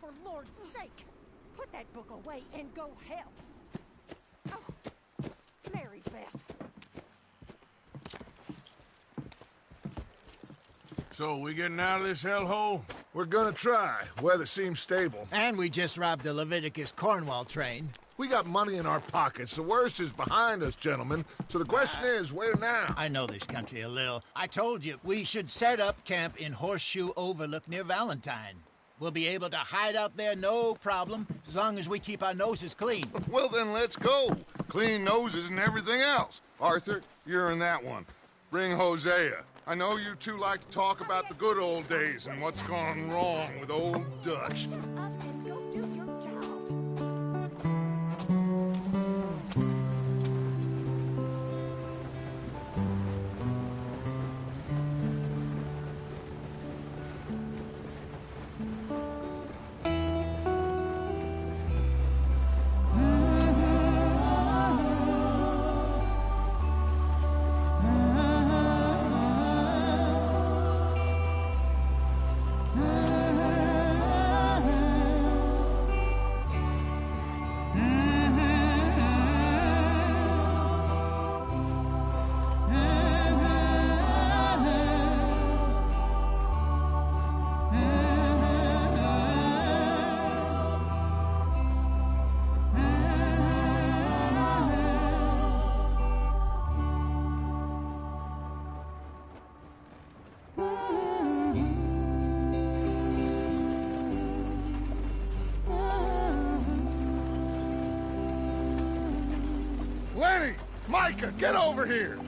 O: for Lord's sake, put that book away and go help. Oh, Mary Beth.
C: So, we getting out of this hellhole?
I: We're gonna try. Weather seems stable.
K: And we just robbed the Leviticus Cornwall train.
I: We got money in our pockets. The worst is behind us, gentlemen. So the question is, where now?
K: I know this country a little. I told you, we should set up camp in Horseshoe Overlook near Valentine. We'll be able to hide out there, no problem, as long as we keep our noses clean.
A: Well, then let's go. Clean noses and everything else. Arthur, you're in that one. Bring Hosea. I know you two like to talk about the good old days and what's gone wrong with old Dutch. Lenny! Micah, get over here!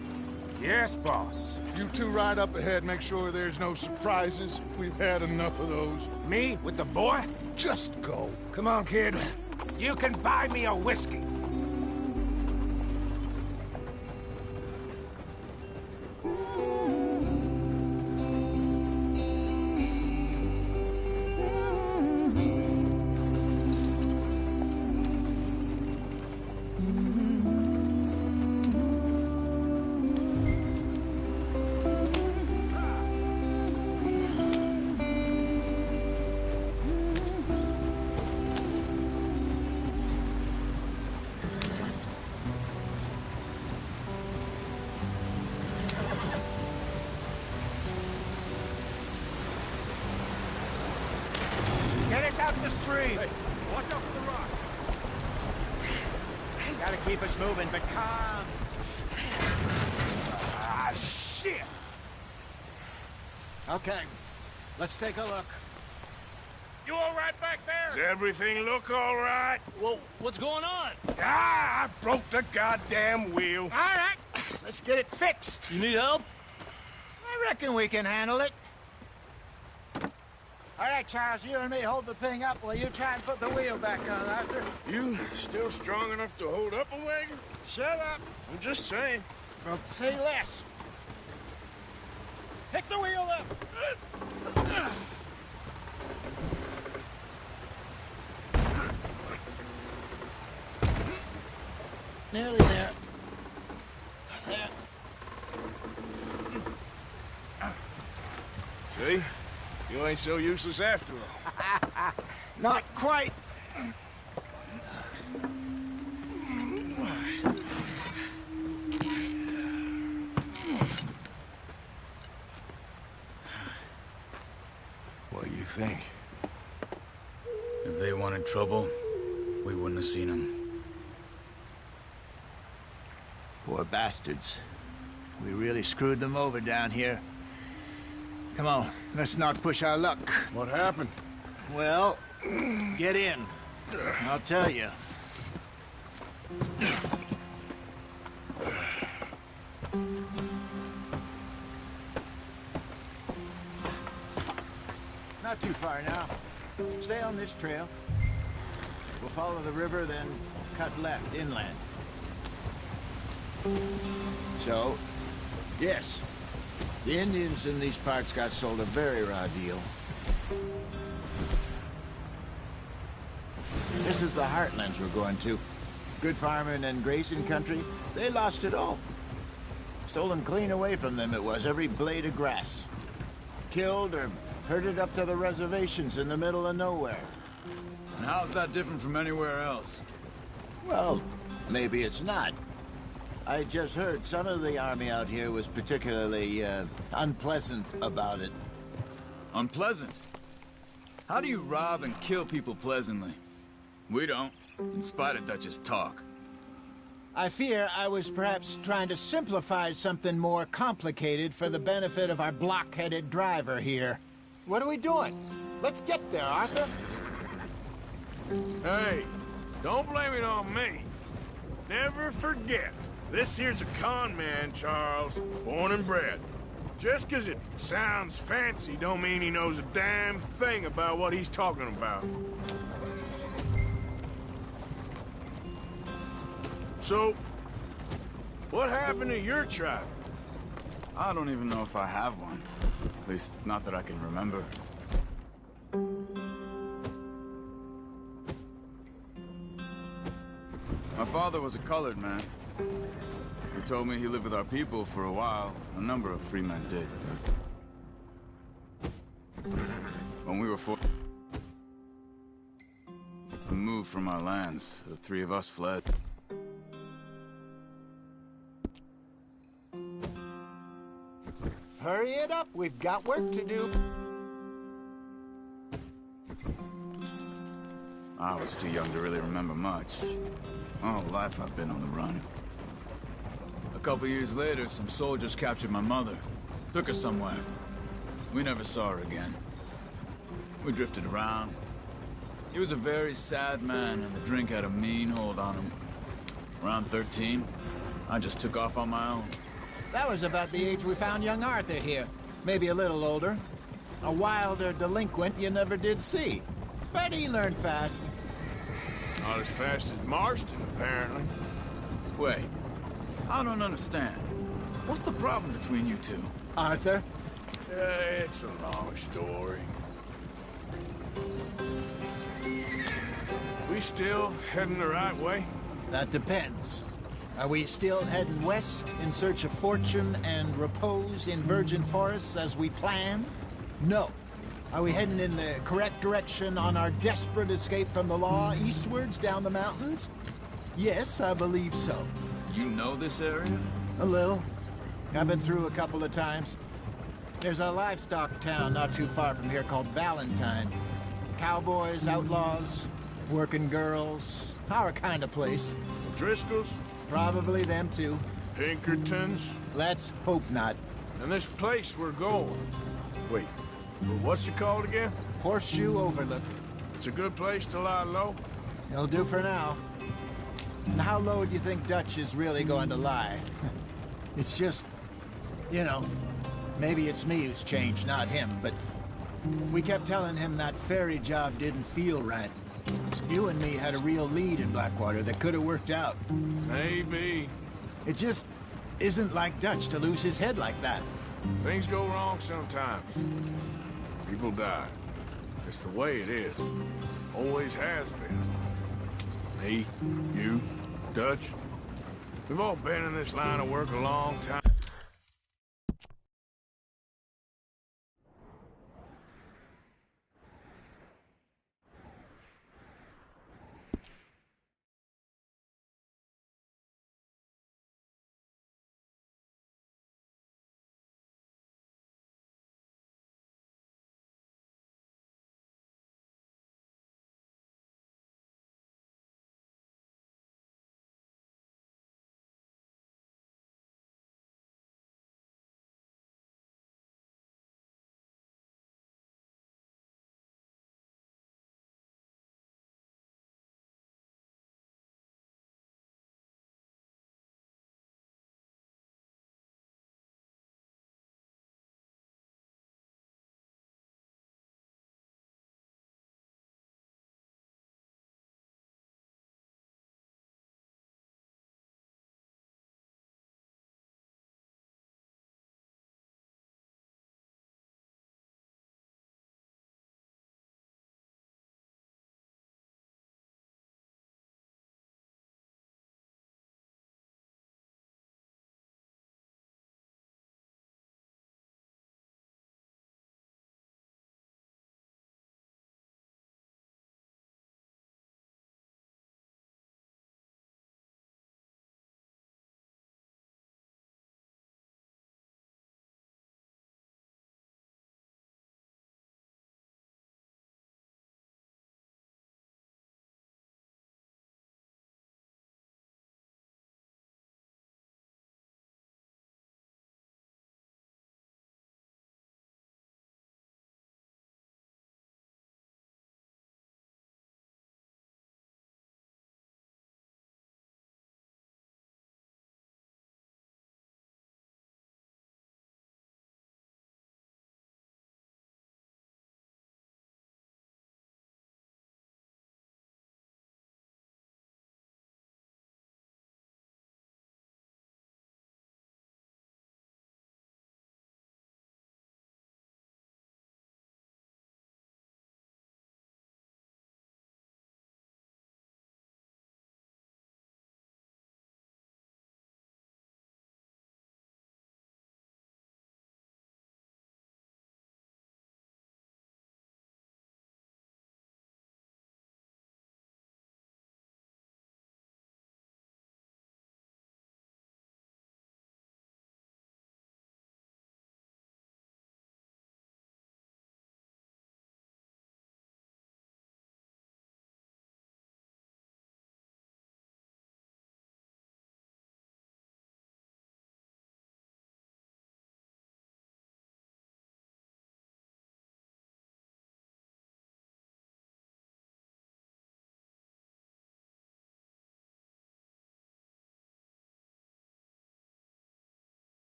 M: Yes, boss.
A: You two ride up ahead, make sure there's no surprises. We've had enough of those.
M: Me with the boy?
A: Just go.
M: Come on, kid. You can buy me a whiskey.
K: Get us out in the stream.
L: Hey, watch out for the rock.
K: Gotta keep us moving, but calm.
M: Ah, shit!
K: Okay, let's take a look.
L: You all right back there?
C: Does everything look all right?
E: Well, what's going on?
C: Ah, I broke the goddamn wheel.
K: All right, let's get it fixed.
E: You need help?
K: I reckon we can handle it. All right, Charles, you and me hold the thing up while you try and put the wheel back on, Arthur.
C: You still strong enough to hold up a wagon?
K: Shut up.
C: I'm just saying.
K: Well, say less. Pick the wheel up. Nearly there. There.
C: See? You ain't so useless after all.
K: Not quite.
C: What do you think?
G: If they wanted trouble, we wouldn't have seen them.
K: Poor bastards. We really screwed them over down here. Come on, let's not push our luck.
C: What happened?
K: Well, get in. I'll tell you. Not too far now. Stay on this trail. We'll follow the river, then cut left inland. So, yes, the Indians in these parts got sold a very raw deal. This is the heartlands we're going to. Good farming and grazing country, they lost it all. Stolen clean away from them it was, every blade of grass. Killed or herded up to the reservations in the middle of nowhere.
G: And how's that different from anywhere else?
K: Well, maybe it's not. I just heard some of the army out here was particularly, unpleasant about it.
G: Unpleasant? How do you rob and kill people pleasantly? We don't, in spite of Dutch's talk.
K: I fear I was perhaps trying to simplify something more complicated for the benefit of our blockheaded driver here.
N: What are we doing? Let's get there, Arthur.
C: Hey, don't blame it on me. Never forget, this here's a con man, Charles, born and bred. Just 'cause it sounds fancy don't mean he knows a damn thing about what he's talking about. So, what happened to your tribe?
G: I don't even know if I have one. At least, not that I can remember. My father was a colored man. He told me he lived with our people for a while. A number of free men did. When we were moved from our lands, the three of us fled.
N: Hurry it up. We've got work to do.
G: I was too young to really remember much. My whole life I've been on the run. A couple years later, some soldiers captured my mother. Took her somewhere. We never saw her again. We drifted around. He was a very sad man, and the drink had a mean hold on him. Around 13, I just took off on my own.
K: That was about the age we found young Arthur here. Maybe a little older. A wilder delinquent you never did see. But he learned fast.
C: Not as fast as Marston, apparently.
G: Wait, I don't understand. What's the problem between you two?
K: Arthur?
C: It's a long story. We still heading the right way?
K: That depends. Are we still heading west in search of fortune and repose in virgin forests as we planned? No. Are we heading in the correct direction on our desperate escape from the law eastwards down the mountains? Yes, I believe so.
G: You know this area?
K: A little. I've been through a couple of times. There's a livestock town not too far from here called Valentine. Cowboys, outlaws, working girls, our kind of place.
C: Driscolls?
K: Probably them too.
C: Pinkertons?
K: Let's hope not.
C: And this place we're going. Wait, what's it called again?
K: Horseshoe Overlook.
C: It's a good place to lie low?
K: It'll do for now. And how low do you think Dutch is really going to lie? It's just, you know, maybe it's me who's changed, not him, but we kept telling him that ferry job didn't feel right. You and me had a real lead in Blackwater that could have worked out.
C: Maybe.
K: It just isn't like Dutch to lose his head like that.
C: Things go wrong sometimes. People die. It's the way it is. Always has been. Me, you, Dutch. We've all been in this line of work a long time.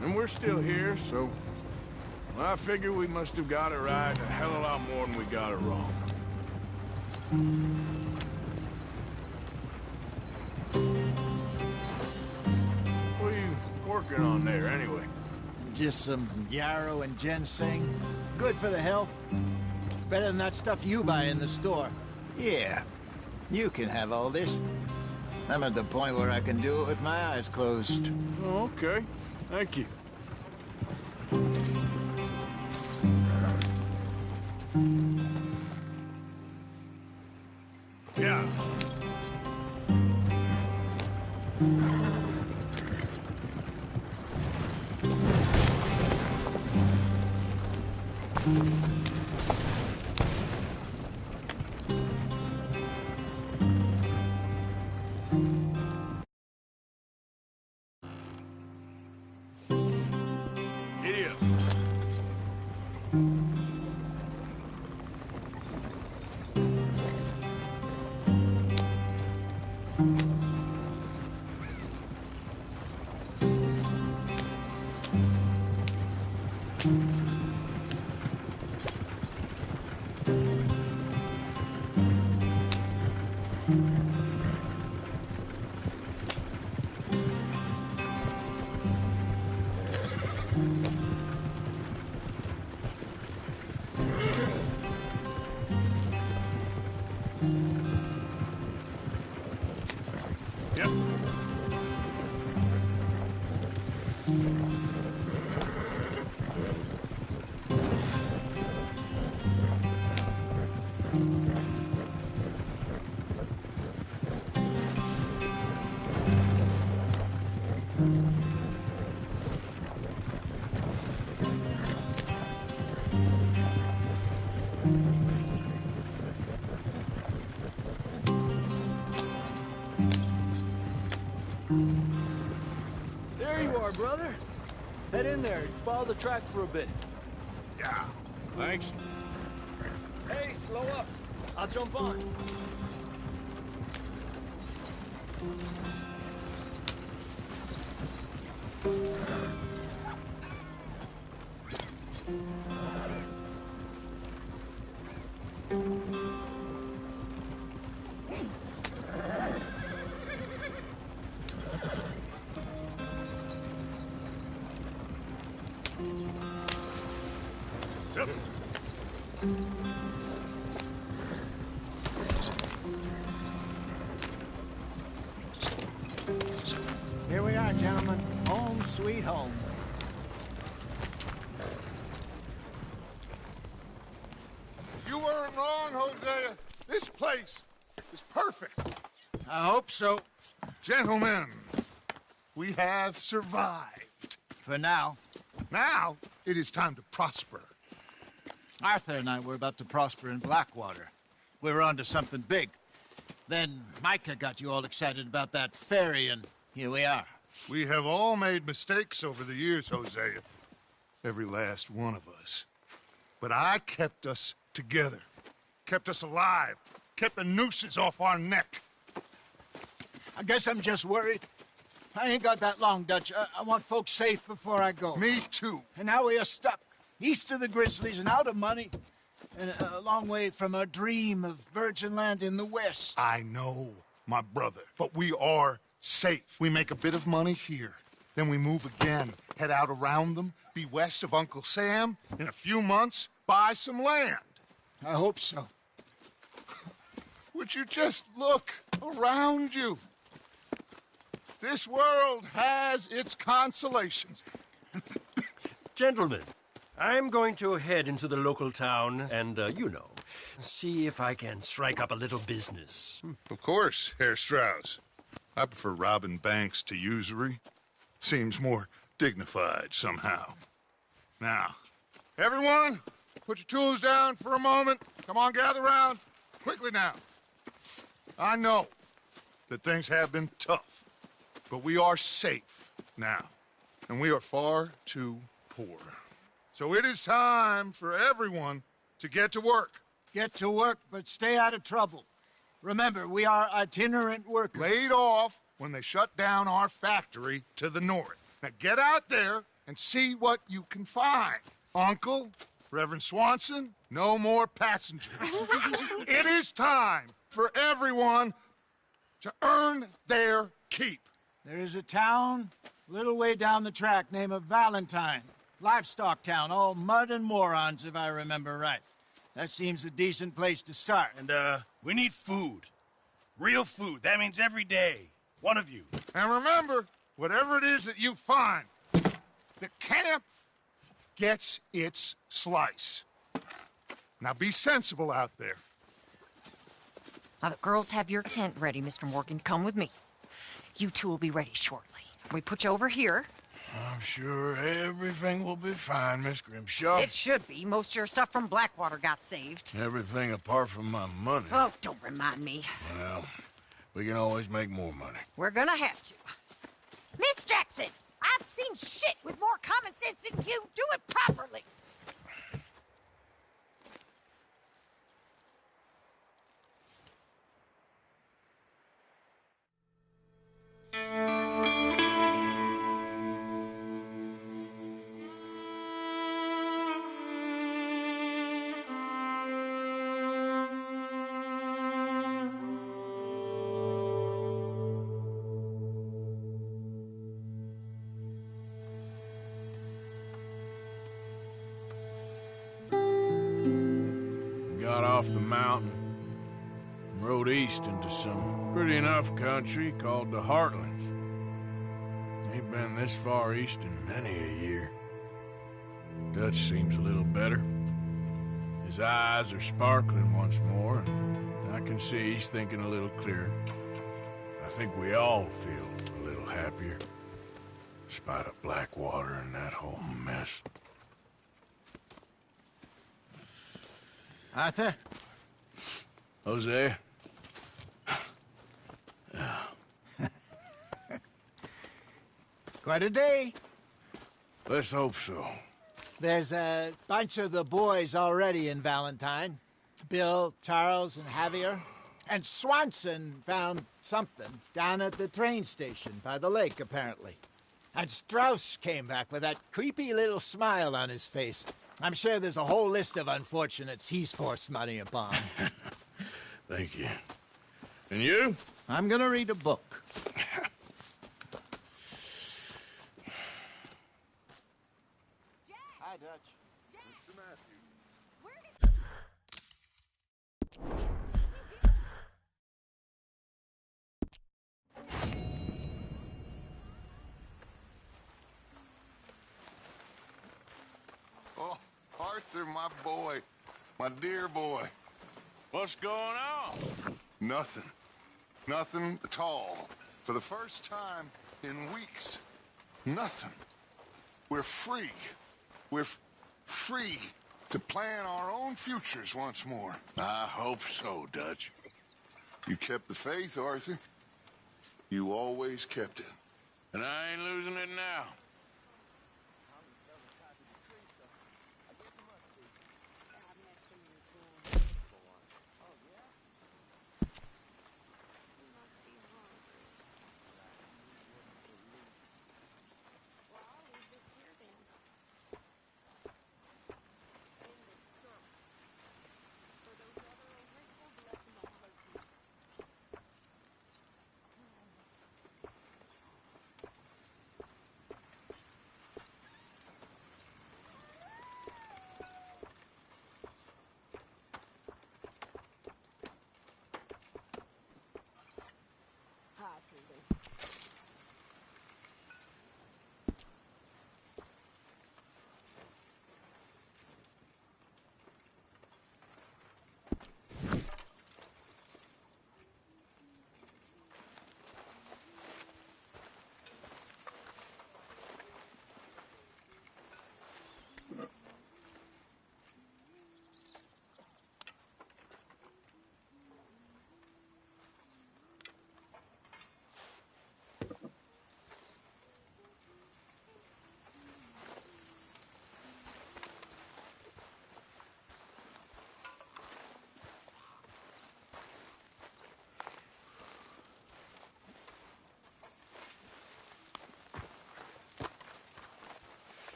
C: And we're still here, so... Well, I figure we must have got it right a hell of a lot more than we got it wrong. What are you working on there, anyway?
K: Just some yarrow and ginseng. Good for the health. Better than that stuff you buy in the store. Yeah, you can have all this. I'm at the point where I can do it with my eyes closed.
C: Oh, okay. Thank you. Yeah. Giddy up. Yep.
E: There you are, brother. Head in there. Follow the track for a bit.
C: Yeah. Thanks.
E: Hey, slow up. I'll jump on.
C: Yep.
K: Here we are, gentlemen. Home sweet home.
A: You weren't wrong, Hosea. This place is perfect.
K: I hope so.
A: Gentlemen, we have survived.
K: For now.
A: Now, it is time to prosper.
K: Arthur and I were about to prosper in Blackwater. We were on to something big. Then Micah got you all excited about that ferry, and here we are.
A: We have all made mistakes over the years, Hosea. Every last one of us. But I kept us together. Kept us alive. Kept the nooses off our neck.
K: I guess I'm just worried. I ain't got that long, Dutch. I want folks safe before I go.
A: Me too.
K: And now we are stuck. East of the Grizzlies and out of money. And a long way from our dream of virgin land in the west.
A: I know, my brother. But we are safe. We make a bit of money here. Then we move again. Head out around them. Be west of Uncle Sam. In a few months, buy some land.
K: I hope so.
A: Would you just look around you? This world has its consolations.
P: Gentlemen, I'm going to head into the local town and, see if I can strike up a little business.
A: Of course, Herr Strauss. I prefer robbing banks to usury. Seems more dignified somehow. Now, everyone, put your tools down for a moment. Come on, gather round. Quickly now. I know that things have been tough, but we are safe now, and we are far too poor. So it is time for everyone to get to work.
K: Get to work, but stay out of trouble. Remember, we are itinerant workers.
A: Laid off when they shut down our factory to the north.
I: Now get out there and see what you can find. Uncle, Reverend Swanson, no more passengers. It is time for everyone to earn their keep.
K: There is a town a little way down the track named Valentine. Livestock town, all mud and morons, if I remember right. That seems a decent place to start.
F: And, we need food. Real food. That means every day. One of you.
I: And remember, whatever it is that you find, the camp gets its slice. Now be sensible out there.
Q: Now, the girls have your tent ready, Mr. Morgan. Come with me. You two will be ready shortly. We put you over here.
C: I'm sure everything will be fine, Miss Grimshaw.
Q: It should be. Most of your stuff from Blackwater got saved.
C: Everything apart from my money.
Q: Oh, don't remind me.
C: Well, we can always make more money.
Q: We're gonna have to. Miss Jackson, I've seen shit with more common sense than you. Do it properly.
C: Got off the mountain and rode east into some pretty enough country called the Heartlands. Ain't been this far east in many a year. Dutch seems a little better. His eyes are sparkling once more, and I can see he's thinking a little clearer. I think we all feel a little happier, in spite of Blackwater and that whole mess.
K: Arthur?
C: Jose?
K: Quite a day.
C: Let's hope so.
K: There's a bunch of the boys already in Valentine. Bill, Charles, and Javier. And Swanson found something down at the train station by the lake, apparently. And Strauss came back with that creepy little smile on his face. I'm sure there's a whole list of unfortunates he's forced money upon.
C: Thank you. And you?
K: I'm gonna read a book. Hi, Dutch.
I: Mr. Matthews. Oh, Arthur, my boy. My dear boy.
B: What's going on?
I: Nothing. Nothing at all. For the first time in weeks. Nothing. We're free. We're free to plan our own futures once more.
B: I hope so, Dutch.
I: You kept the faith, Arthur. You always kept it.
B: And I ain't losing it now.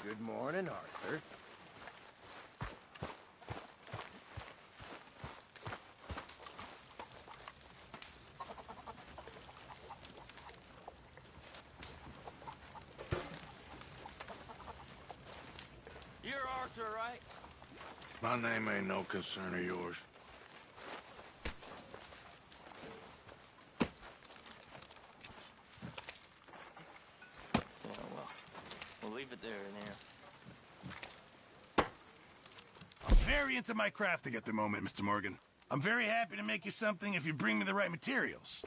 M: Good morning, Arthur.
E: You're Arthur, right?
B: My name ain't no concern of yours.
E: Well, we'll leave it there and there.
F: I'm very into my crafting at the moment, Mr. Morgan. I'm very happy to make you something if you bring me the right materials.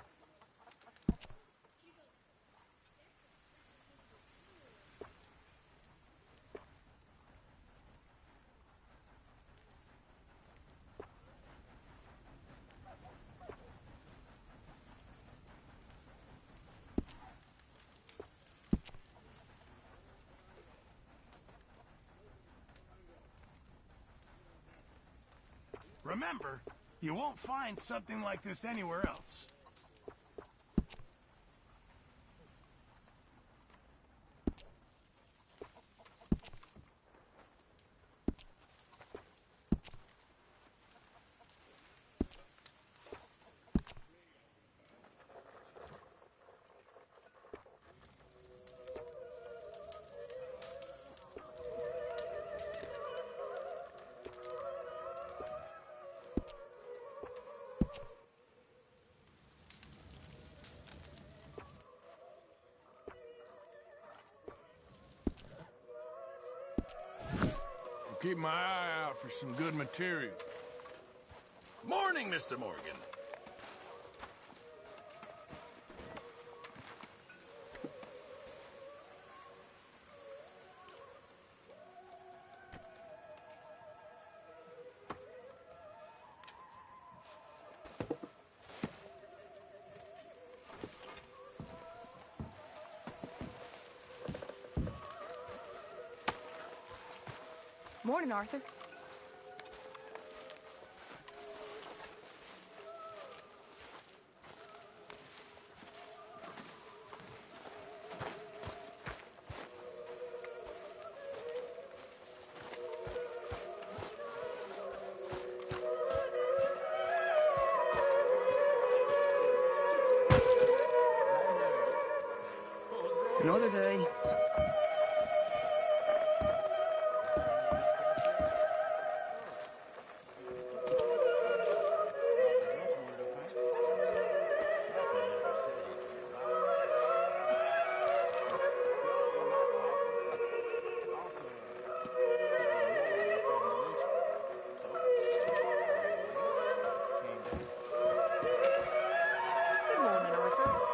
F: Remember, you won't find something like this anywhere else.
C: Keep my eye out for some good material.
F: Morning, Mr. Morgan.
R: Morning, Arthur.
D: Another day.
Q: Good morning, Arthur.